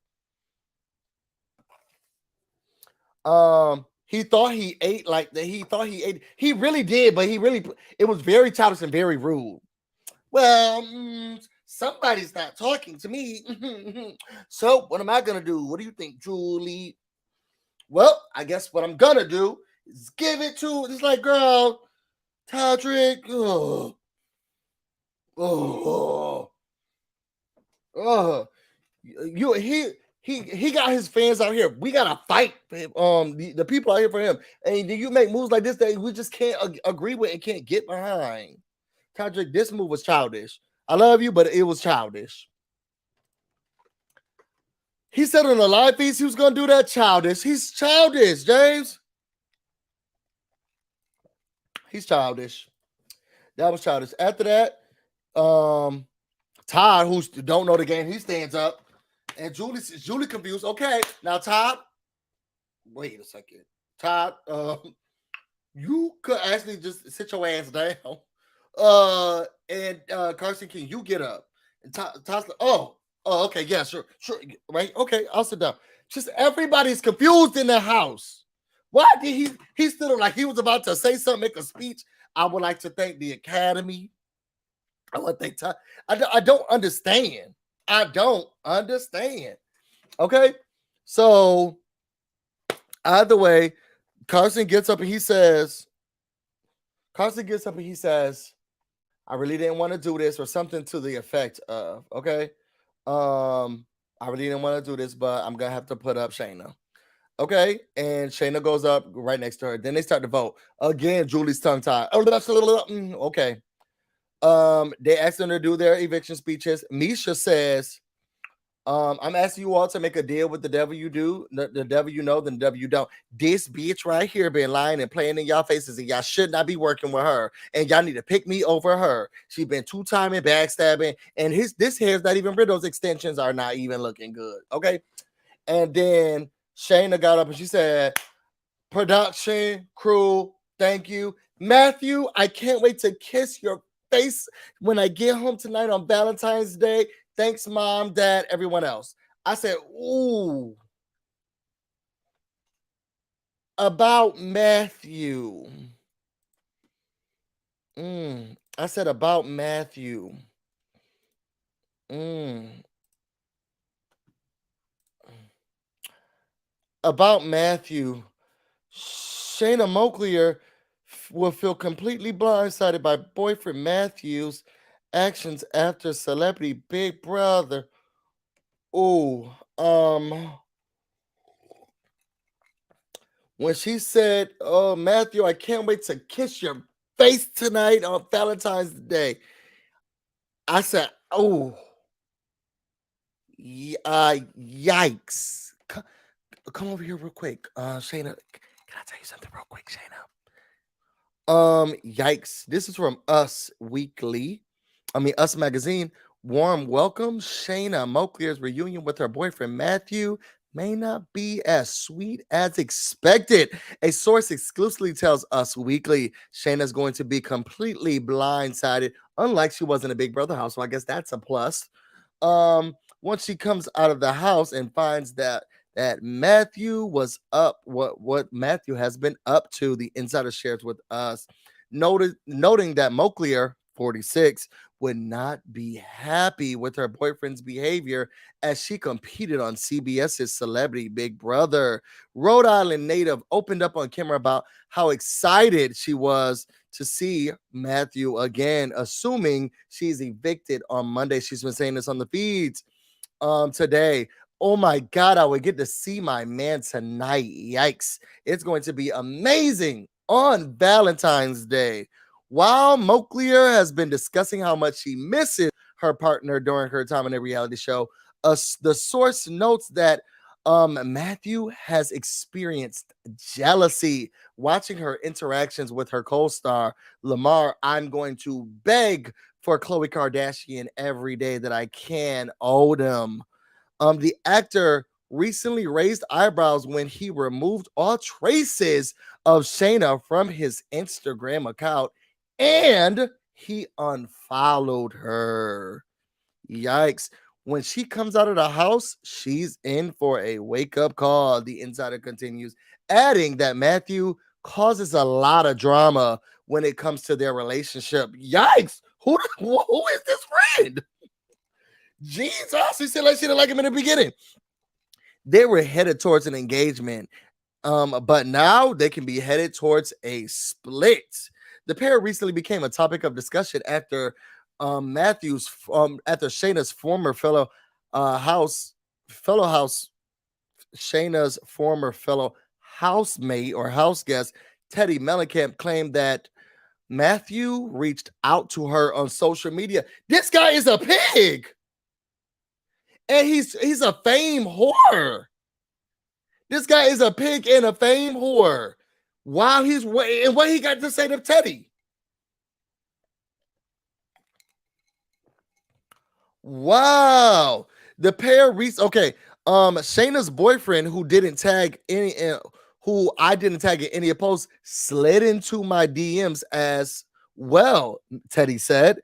He thought he ate like that. He thought he ate. He really did, but it was very childish and very rude. Well, somebody's not talking to me. So what am I going to do? What do you think, Julie? Well, I guess what I'm going to do is give it to, it's like, girl, Todrick. He got his fans out here. We got to fight the people out here for him. And you make moves like this that we just can't agree with and can't get behind. Todrick, this move was childish. I love you, but it was childish. He said on the live feeds he was going to do that. Childish. He's childish, James. He's childish. That was childish. After that, Todd, who don't know the game, he stands up. And Julie confused. Okay, now Todd, wait a second. Todd, you could actually just sit your ass down. And Carson, can you get up? And Todd's like, oh, okay, yeah, sure, right, okay, I'll sit down. Just everybody's confused in the house. Why did he stood up like he was about to say something, make a speech? I would like to thank the Academy. I want to thank Todd. I don't understand. Okay, so either way, Carson gets up and he says, I really didn't want to do this, or something to the effect of, okay, I really didn't want to do this, but I'm gonna have to put up Shanna. Okay, and Shanna goes up right next to her. Then they start to vote again. Julie's tongue tied. Okay. They asked them to do their eviction speeches. Misha says, I'm asking you all to make a deal with the devil you do, the devil you know, then the devil you don't. This bitch right here been lying and playing in y'all faces, and y'all should not be working with her. And y'all need to pick me over her. She been two-timing, backstabbing, and this hair's not even rid. Those extensions are not even looking good. Okay. And then Shayna got up and she said, production, crew, thank you. Matthew, I can't wait to kiss your face when I get home tonight on Valentine's Day. Thanks, Mom, Dad, everyone else. I said, ooh. About Matthew. I said about Matthew. About Matthew. Shayna Moaklier will feel completely blindsided by boyfriend Matthew's actions after Celebrity Big Brother. Oh, when she said, oh, Matthew, I can't wait to kiss your face tonight on Valentine's Day. I said, oh. Yikes. Come over here real quick. Shayna, can I tell you something real quick, Shayna? Yikes. This is from Us Magazine. Warm welcome. Shayna Moklier's reunion with her boyfriend Matthew may not be as sweet as expected. A source exclusively tells Us Weekly Shayna's going to be completely blindsided, unlike she was in a Big Brother house. So I guess that's a plus. Once she comes out of the house and finds that Matthew was up, what Matthew has been up to, the insider shares with Us, noting that Moklier, 46, would not be happy with her boyfriend's behavior as she competed on CBS's Celebrity Big Brother. Rhode Island native opened up on camera about how excited she was to see Matthew again, assuming she's evicted on Monday. She's been saying this on the feeds today. Oh my God, I would get to see my man tonight. Yikes. It's going to be amazing on Valentine's Day. While Moklier has been discussing how much she misses her partner during her time in a reality show, the source notes that Matthew has experienced jealousy watching her interactions with her co-star, Lamar. I'm going to beg for Khloe Kardashian every day that I can. Odom. The actor recently raised eyebrows when he removed all traces of Shayna from his Instagram account and he unfollowed her. Yikes. When she comes out of the house, she's in for a wake-up call, the insider continues, adding that Matthew causes a lot of drama when it comes to their relationship. Yikes. Who is this friend? Jesus, she said like she didn't like him in the beginning. They were headed towards an engagement, but now they can be headed towards a split. The pair recently became a topic of discussion after Shayna's former Shayna's former fellow housemate or house guest Teddy Mellencamp claimed that Matthew reached out to her on social media. This guy is a pig. And he's a fame whore. This guy is a pig and a fame whore. While he's waiting, and what he got to say to Teddy? Wow. The pair okay. Shayna's boyfriend, who I didn't tag in any posts, slid into my DMs as well, Teddy said,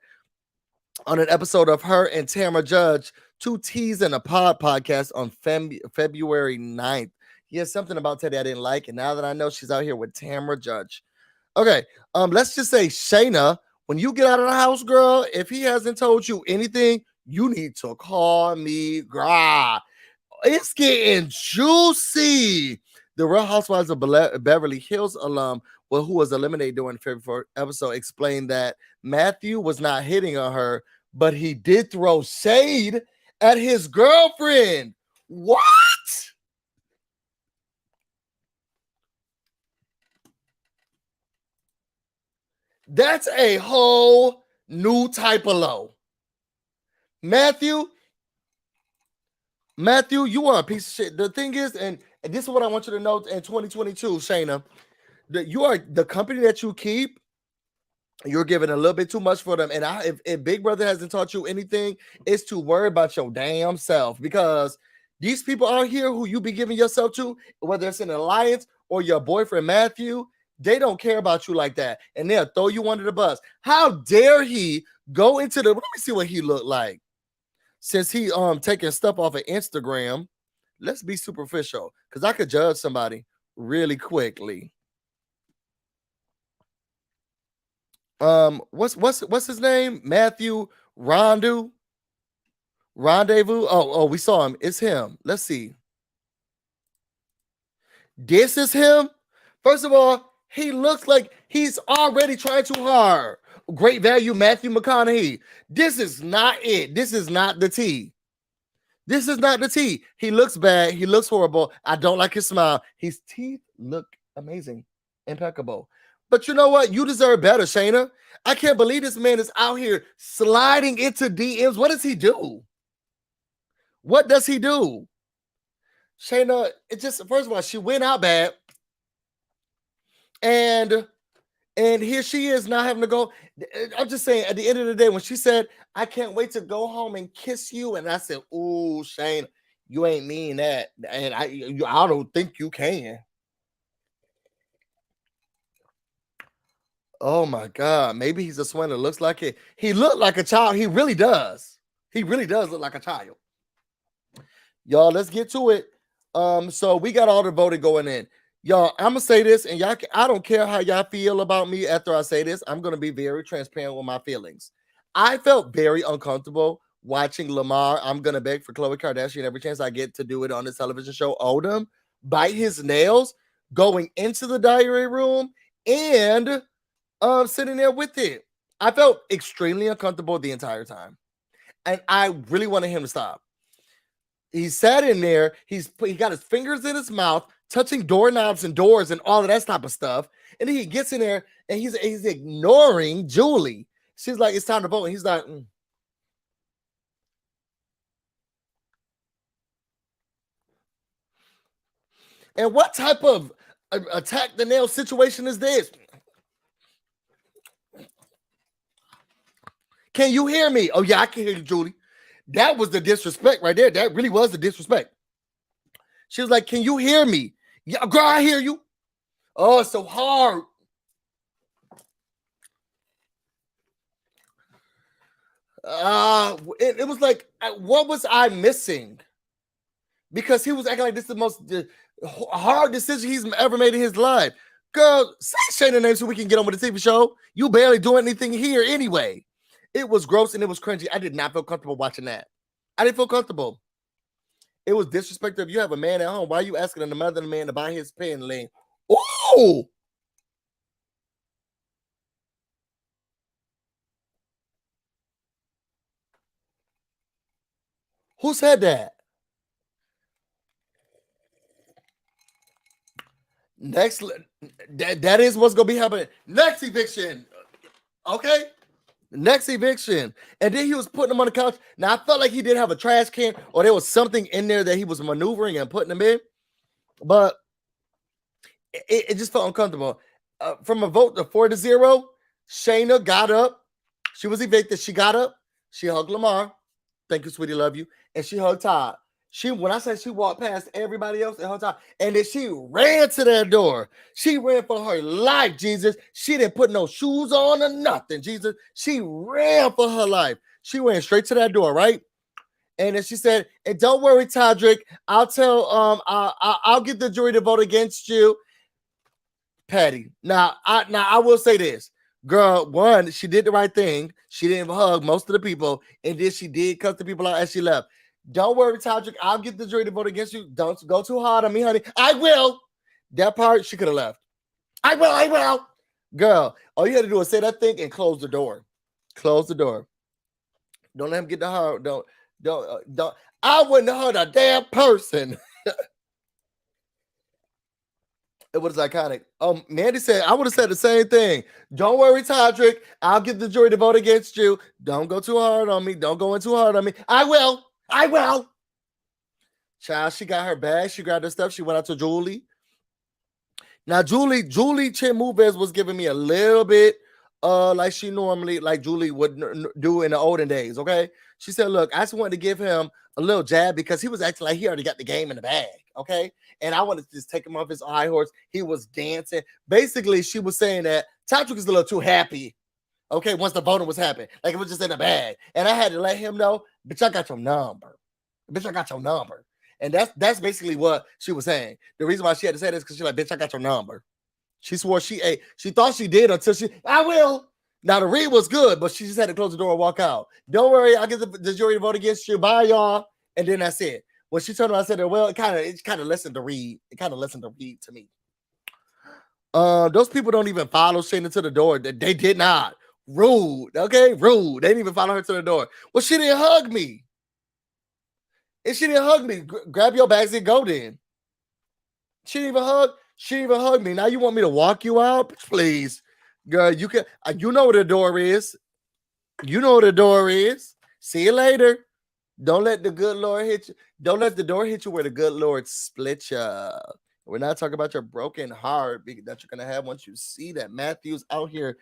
on an episode of her and Tamra Judge, Two T's and a podcast on February 9th. Yeah, something about Teddy I didn't like, and now that I know she's out here with Tamra Judge. Okay, let's just say, Shayna, when you get out of the house, girl, if he hasn't told you anything, you need to call me, girl. It's getting juicy. The Real Housewives of Beverly Hills alum, who was eliminated during the February episode, explained that Matthew was not hitting on her, but he did throw shade at his girlfriend. What? That's a whole new type of low. Matthew, you are a piece of shit. The thing is, and this is what I want you to know in 2022, Shayna, that you are the company that you keep. You're giving a little bit too much for them. And if Big Brother hasn't taught you anything, it's to worry about your damn self, because these people out here who you be giving yourself to, whether it's an alliance or your boyfriend Matthew, they don't care about you like that. And they'll throw you under the bus. How dare he go into let me see what he looked like. Since he taking stuff off of Instagram, let's be superficial, because I could judge somebody really quickly. What's his name? Matthew Rendezvous. Oh, we saw him. It's him. Let's see. This is him. First of all, he looks like he's already trying too hard. Great value, Matthew McConaughey. This is not it. This is not the tea. This is not the tea. He looks bad. He looks horrible. I don't like his smile. His teeth look amazing. Impeccable. But you know what? You deserve better, Shayna. I can't believe this man is out here sliding into DMs. What does he do? What does he do? Shanna, it just, first of all, she went out bad. And here she is not having to go. I'm just saying, at the end of the day, when she said, I can't wait to go home and kiss you. And I said, ooh, Shane, you ain't mean that. And I don't think you can. Oh my God. Maybe he's a swindler. Looks like it. He looked like a child. He really does. He really does look like a child. Y'all, let's get to it. So we got all the voting going in. Y'all, I'm gonna say this, and y'all, I don't care how y'all feel about me after I say this. I'm gonna be very transparent with my feelings. I felt very uncomfortable watching Lamar. I'm gonna beg for Khloe Kardashian every chance I get to do it on this television show. Odom bite his nails going into the diary room and sitting there with it. I felt extremely uncomfortable the entire time, and I really wanted him to stop. He sat in there. He got his fingers in his mouth, touching doorknobs and doors and all of that type of stuff. And then he gets in there and he's ignoring Julie. She's like, it's time to vote. And he's like, And what type of attack the nail situation is this? Can you hear me? Oh, yeah, I can hear you, Julie. That was the disrespect right there. That really was the disrespect. She was like, can you hear me? Yeah, girl, I hear you. Oh, it's so hard. It was like, what was I missing? Because he was acting like this is the most hard decision he's ever made in his life. Girl, say Shannon's name so we can get on with the TV show. You barely doing anything here anyway. It was gross and it was cringy. I did not feel comfortable watching that. I didn't feel comfortable. It was disrespectful. If you have a man at home, why are you asking another man to buy his pen lane? Oh! Who said that? Next, that is what's going to be happening. Next eviction. Okay? Next eviction. And then he was putting them on the couch. Now, I felt like he did have a trash can or there was something in there that he was maneuvering and putting them in. But it just felt uncomfortable. From a vote of 4-0, Shanna got up. She was evicted. She got up. She hugged Lamar. Thank you, sweetie. Love you. And she hugged Todd. When I said she walked past everybody else at her time, and then she ran to that door. She ran for her life, Jesus. She didn't put no shoes on or nothing, Jesus. She ran for her life. She ran straight to that door, right? And then she said, and don't worry, Todrick, I'll get the jury to vote against you. Patty. Now I will say this. Girl, one, she did the right thing. She didn't hug most of the people, and then she did cut the people out as she left. Don't worry, Todrick. I'll get the jury to vote against you. Don't go too hard on me, honey. I will. That part, she could have left. I will. Girl, all you had to do was say that thing and close the door. Close the door. Don't let him get the heart. Don't. I wouldn't hurt a damn person. It was iconic. Mandy said, I would have said the same thing. Don't worry, Todrick. I'll get the jury to vote against you. Don't go too hard on me. Don't go in too hard on me. I will. Child, she got her bag. She grabbed her stuff. She went out to Julie. Now, Julie Chen Moves was giving me a little bit like she normally, like Julie would do in the olden days, okay? She said, look, I just wanted to give him a little jab because he was acting like he already got the game in the bag, okay? And I wanted to just take him off his high horse. He was dancing. Basically, she was saying that Todrick is a little too happy, okay, once the voting was happening. Like, it was just in the bag. And I had to let him know, bitch, I got your number. Bitch, I got your number. And that's basically what she was saying. The reason why she had to say this is because she's like, bitch, I got your number. She swore she ate. She thought she did until I will. Now, the read was good, but she just had to close the door and walk out. Don't worry, I'll get the jury to vote against you. Bye, y'all. And then that's it. When she turned around, I said, well, it kind of lessened the read. It kind of lessened the read to me. Those people don't even follow Shanna to the door. They did not. Rude. Okay, rude. They didn't even follow her to the door. Well, she didn't hug me. If she didn't hug me, grab your bags and go then. She didn't even hug. She didn't even hug me. Now you want me to walk you out? Please. Girl, you can. You know where the door is. You know where the door is. See you later. Don't let the good Lord hit you. Don't let the door hit you where the good Lord split you. We're not talking about your broken heart that you're gonna have once you see that Matthew's out here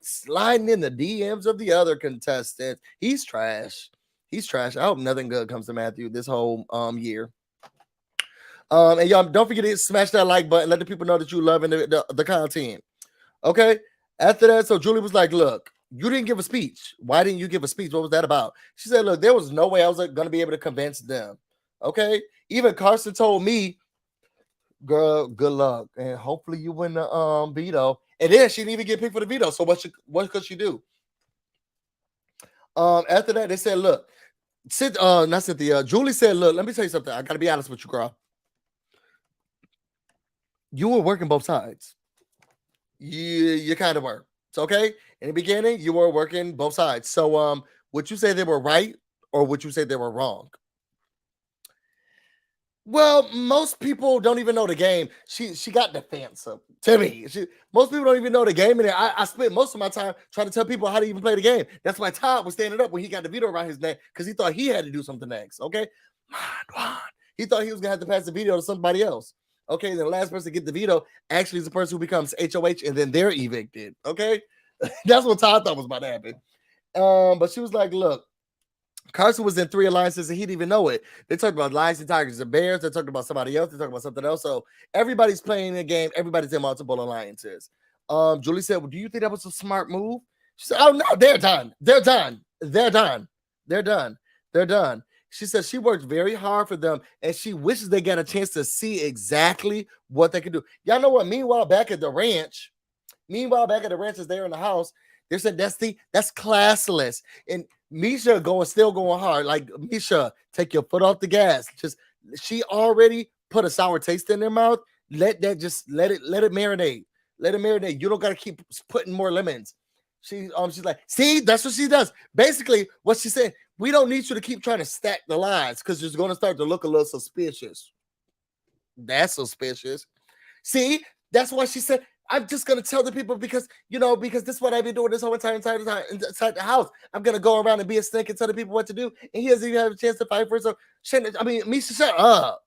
sliding in the DMs of the other contestants. He's trash. He's trash. I hope nothing good comes to Matthew this whole year. And y'all don't forget to smash that like button. Let the people know that you love the content. Okay. After that, so Julie was like, look, you didn't give a speech. Why didn't you give a speech? What was that about? She said, look, there was no way I was going to be able to convince them. Okay. Even Carson told me, girl, good luck. And hopefully you win the veto. And then she didn't even get picked for the veto. So what could she do? After that, they said, look, not Cynthia. Julie said, look, let me tell you something. I got to be honest with you, girl. You were working both sides. You kind of were. It's okay. In the beginning, you were working both sides. So would you say they were right or would you say they were wrong? Well, most people don't even know the game. She got defensive to me. Most people don't even know the game. And I spent most of my time trying to tell people how to even play the game. That's why Todd was standing up when he got the veto around his neck because he thought he had to do something next. Okay. He thought he was going to have to pass the veto to somebody else. Okay. Then the last person to get the veto actually is the person who becomes HOH and then they're evicted. Okay. That's what Todd thought was about to happen. But she was like, look, Carson was in 3 alliances and he didn't even know it. They talked about Lions and Tigers and Bears. They talked about somebody else. They talked about something else. So everybody's playing a game. Everybody's in multiple alliances. Julie said, well, do you think that was a smart move? She said, oh, no, they're done. They're done. They're done. They're done. They're done. She said she worked very hard for them and she wishes they got a chance to see exactly what they could do. Y'all know what? Meanwhile, back at the ranch, as they're in the house, they said that's classless. And Misha still going hard. Like, Misha, take your foot off the gas. She already put a sour taste in their mouth. Let it marinate. Let it marinate. You don't gotta keep putting more lemons. She's like, see, that's what she does. Basically, what she said, we don't need you to keep trying to stack the lines because it's gonna start to look a little suspicious. That's suspicious. See, that's why she said, I'm just gonna tell the people because this is what I've been doing this whole entire time inside the house. I'm gonna go around and be a snake and tell the people what to do, and he doesn't even have a chance to fight for it. So, Misha, shut up.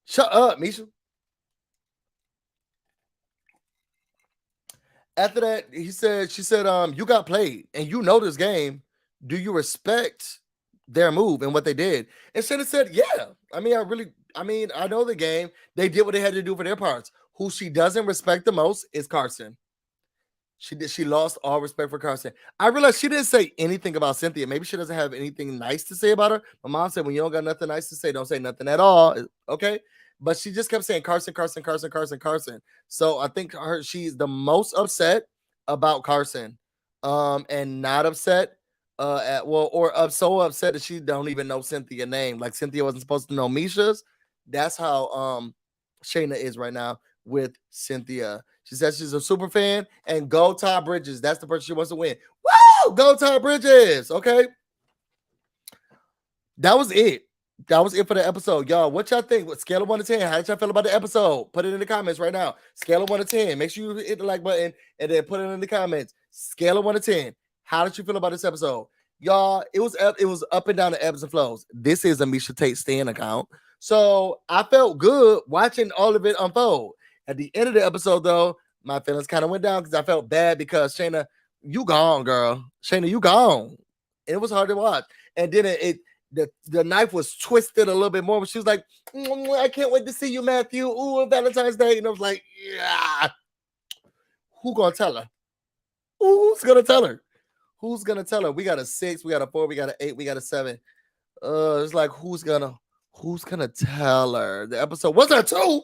Shut up, Misha. After that, she said, you got played and you know this game. Do you respect their move and what they did? And Shanna said, yeah. I know the game. They did what they had to do for their parts. Who she doesn't respect the most is Carson. She lost all respect for Carson. I realized she didn't say anything about Cynthia. Maybe she doesn't have anything nice to say about her. My mom said, when you don't got nothing nice to say, don't say nothing at all. Okay. But she just kept saying Carson. So I think she's the most upset about Carson. And not upset so upset that she don't even know Cynthia's name. Like Cynthia wasn't supposed to know Misha's. That's how Shanna is right now with Cynthia. She says she's a super fan and go Todd Bridges. That's the person she wants to win. Woo! Go Todd Bridges. Okay. That was it. That was it for the episode. Y'all, what y'all think? What scale of 1 to 10? How did y'all feel about the episode? Put it in the comments right now. Scale of 1 to 10. Make sure you hit the like button and then put it in the comments. Scale of 1 to 10. How did you feel about this episode? Y'all, it was up and down the ebbs and flows. This is a Misha Tate Stan account. So I felt good watching all of it unfold. At the end of the episode, though, my feelings kind of went down because I felt bad because Shanna, you gone, girl. Shanna, you gone. It was hard to watch. And then the knife was twisted a little bit more, but she was like, I can't wait to see you, Matthew. Ooh, Valentine's Day. And I was like, yeah. Who gonna tell her? Who's gonna tell her? Who's gonna tell her? We got a 6, we got a 4, we got an 8, we got a 7. It's like who's gonna tell her? The episode was that 2?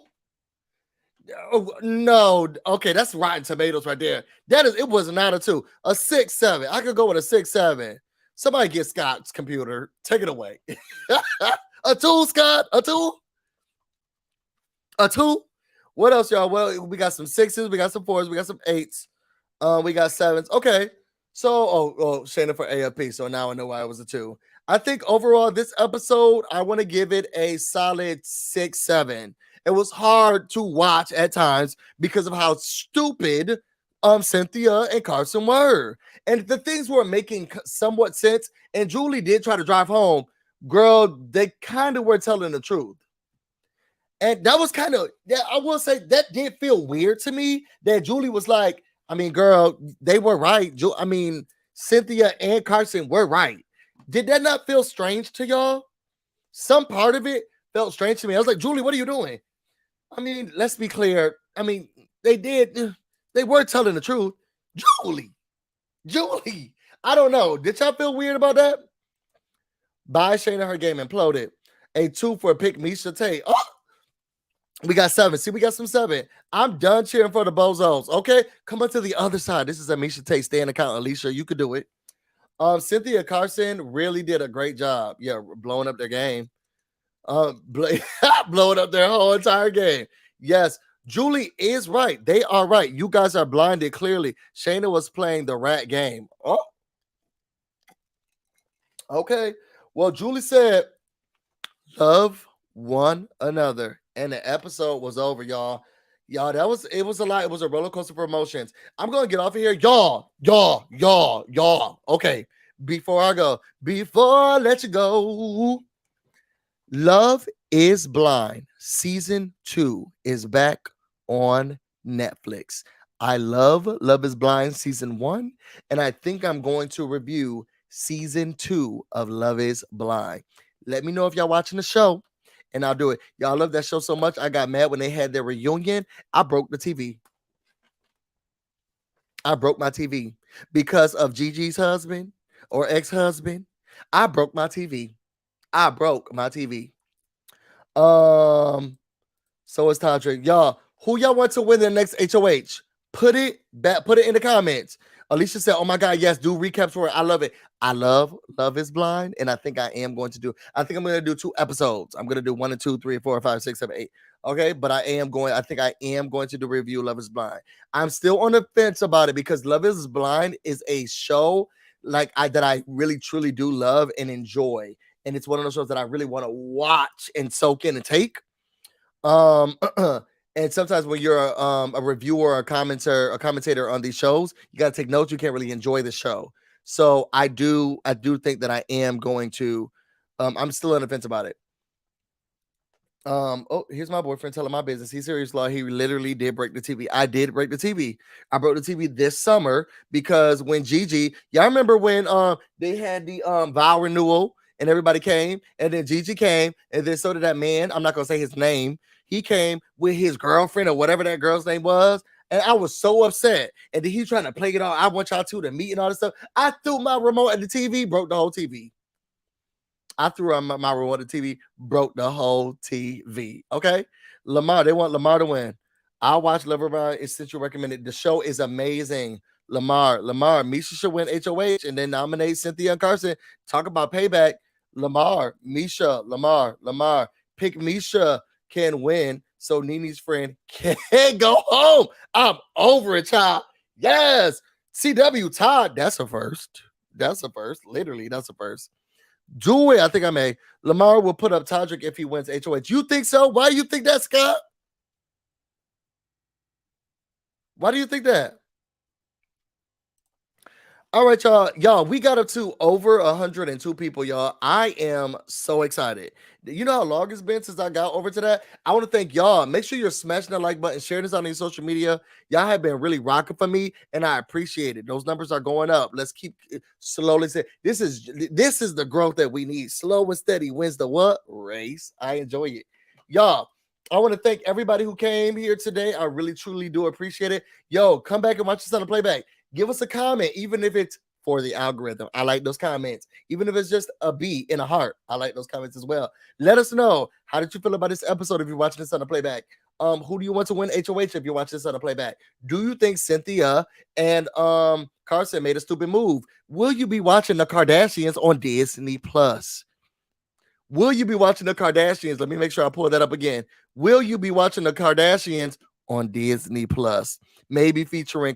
Oh, no. Okay, that's Rotten Tomatoes right there. It was not a 2. A 6-7. I could go with a 6-7. Somebody get Scott's computer. Take it away. A 2, Scott? A 2? A 2? What else, y'all? Well, we got some 6s, we got some 4s, we got some 8s. We got 7s. Okay. So, Shanna for AFP. So now I know why it was a 2. I think overall, this episode, I want to give it a solid 6-7. It was hard to watch at times because of how stupid Cynthia and Carson were. And the things were making somewhat sense. And Julie did try to drive home. Girl, they kind of were telling the truth. And that was kind of, yeah, I will say that did feel weird to me that Julie was like, I mean, girl, they were right. I mean, Cynthia and Carson were right. Did that not feel strange to y'all? Some part of it felt strange to me. I was like, Julie, what are you doing? I mean, let's be clear. I mean, they were telling the truth. Julie, I don't know. Did y'all feel weird about that? Bye, Shanna, her game imploded. A 2 for pick Misha Tate. Oh, we got 7. See, we got some 7. I'm done cheering for the bozos. Okay, come on to the other side. This is a Misha Tate stand account. Alicia, you could do it. Cynthia Carson really did a great job. Yeah, blowing up their game. Blowing up their whole entire game. Yes, Julie is right. They are right. You guys are blinded clearly. Shayna was playing the rat game. Oh, okay. Well, Julie said, love one another. And the episode was over, y'all. Y'all, it was a lot. It was a roller coaster for emotions. I'm going to get off of here. Y'all. Okay. Before I let you go, Love is Blind season 2 is back on Netflix. I love Love is Blind season 1, and I think I'm going to review season 2 of Love is Blind. Let me know if y'all watching the show, and I'll do it. Y'all love that show so much. I got mad when they had their reunion. I broke the TV. I broke my TV because of Gigi's husband or ex-husband. I broke my TV. So it's Todrick. Y'all, who y'all want to win the next HOH? Put it in the comments. Alicia said, oh my God, yes, do recaps for it. I love it. I love Love is Blind, and I think I'm going to do 2 episodes. I'm going to do 1 and 2, 3 and 4, 5, 6, 7, 8. Okay, but I think I am going to do review Love is Blind. I'm still on the fence about it because Love is Blind is a show that I really truly do love and enjoy. And it's one of those shows that I really want to watch and soak in and take. And sometimes when you're a reviewer or a commentator on these shows, you got to take notes. You can't really enjoy the show. So I do think that I am going to. I'm still on the fence about it. Oh, here's my boyfriend telling my business. He's serious law. He literally did break the TV. I did break the TV. I broke the TV this summer because when Gigi, y'all remember when they had the vow renewal and everybody came, and then Gigi came, and then so did that man. I'm not gonna say his name. He came with his girlfriend or whatever that girl's name was, and I was so upset. And then he's trying to play it all. I want y'all two to meet and all this stuff. I threw my remote at the TV, broke the whole TV. I threw on my remote at the TV, broke the whole TV. Okay, Lamar, they want Lamar to win. I'll watch Love Around. It's since you recommended. The show is amazing. Lamar, Misha should win HOH and then nominate Cynthia and Carson. Talk about payback. Lamar, Misha, Lamar. Pick Misha can win so Nini's friend can go home. I'm over it, child. Yes. CW Todd, that's a first. Literally, that's a first. Do it. I think I may. Lamar will put up Todrick if he wins HOH. You think so? Why do you think that, Scott? Why do you think that? All right, y'all, we got up to over 102 people, y'all. I am so excited. You know how long it's been since I got over to that? I want to thank y'all. Make sure you're smashing that like button, sharing this on your social media. Y'all have been really rocking for me, and I appreciate it. Those numbers are going up. Let's keep slowly saying this is the growth that we need. Slow and steady wins the what? Race. I enjoy it. Y'all, I want to thank everybody who came here today. I really, truly do appreciate it. Yo, come back and watch this on the playback. Give us a comment, even if it's for the algorithm. I like those comments. Even if it's just a B in a heart, I like those comments as well. Let us know, how did you feel about this episode if you're watching this on the playback? Who do you want to win HOH if you're watching this on the playback? Do you think Cynthia and Carson made a stupid move? Will you be watching the Kardashians on Disney Plus? Will you be watching the Kardashians? Let me make sure I pull that up again. Will you be watching the Kardashians on Disney Plus? Maybe featuring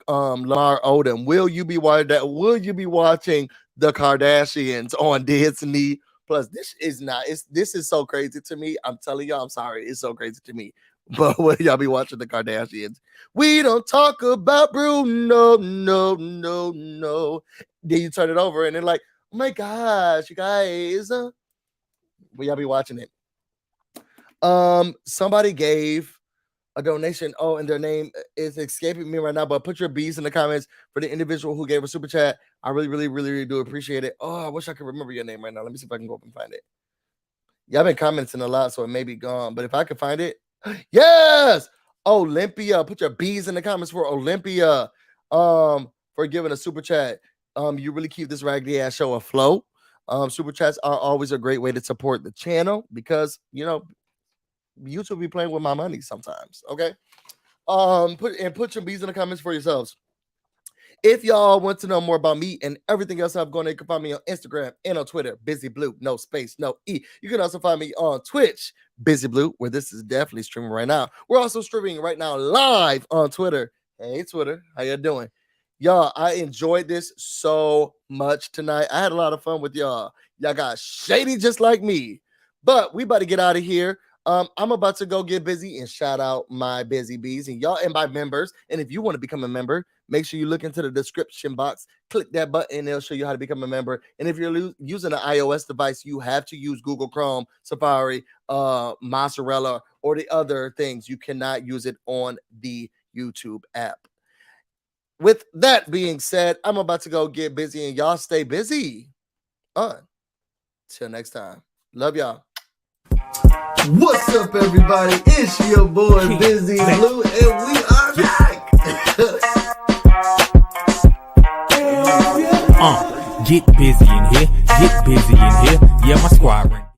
Lamar Odom. Will you be watching that? Will you be watching the Kardashians on Disney Plus? This is so crazy to me. I'm telling y'all, I'm sorry. It's so crazy to me. But when y'all be watching the Kardashians, we don't talk about Bruno, no. Then you turn it over and they're like, oh my gosh, you guys. Well, y'all be watching it. Somebody gave a donation. Oh, and their name is escaping me right now, but put your B's in the comments for the individual who gave a super chat. I really do appreciate it. Oh, I wish I could remember your name right now. Let me see if I can go up and find it. Y'all been commenting a lot, so it may be gone, but if I can find it, yes, Olympia. Put your B's in the comments for Olympia. For giving a super chat. You really keep this raggedy ass show afloat. Super chats are always a great way to support the channel because YouTube be playing with my money sometimes. Okay. Put your B's in the comments for yourselves. If y'all want to know more about me and everything else I'm going to, you can find me on Instagram and on Twitter, BusyBlu, no space, no E. You can also find me on Twitch, BusyBlu, where this is definitely streaming right now. We're also streaming right now live on Twitter. Hey, Twitter, how you doing? Y'all, I enjoyed this so much tonight. I had a lot of fun with y'all. Y'all got shady just like me. But we about to get out of here. I'm about to go get busy and shout out my busy bees and y'all and my members. And if you want to become a member, make sure you look into the description box. Click that button. It'll show you how to become a member. And if you're using an iOS device, you have to use Google Chrome, Safari, Mozzarella, or the other things. You cannot use it on the YouTube app. With that being said, I'm about to go get busy and y'all stay busy. Till next time. Love y'all. What's up, everybody? It's your boy BusyBlu, and we are back. Get busy in here. Yeah, my squad ran.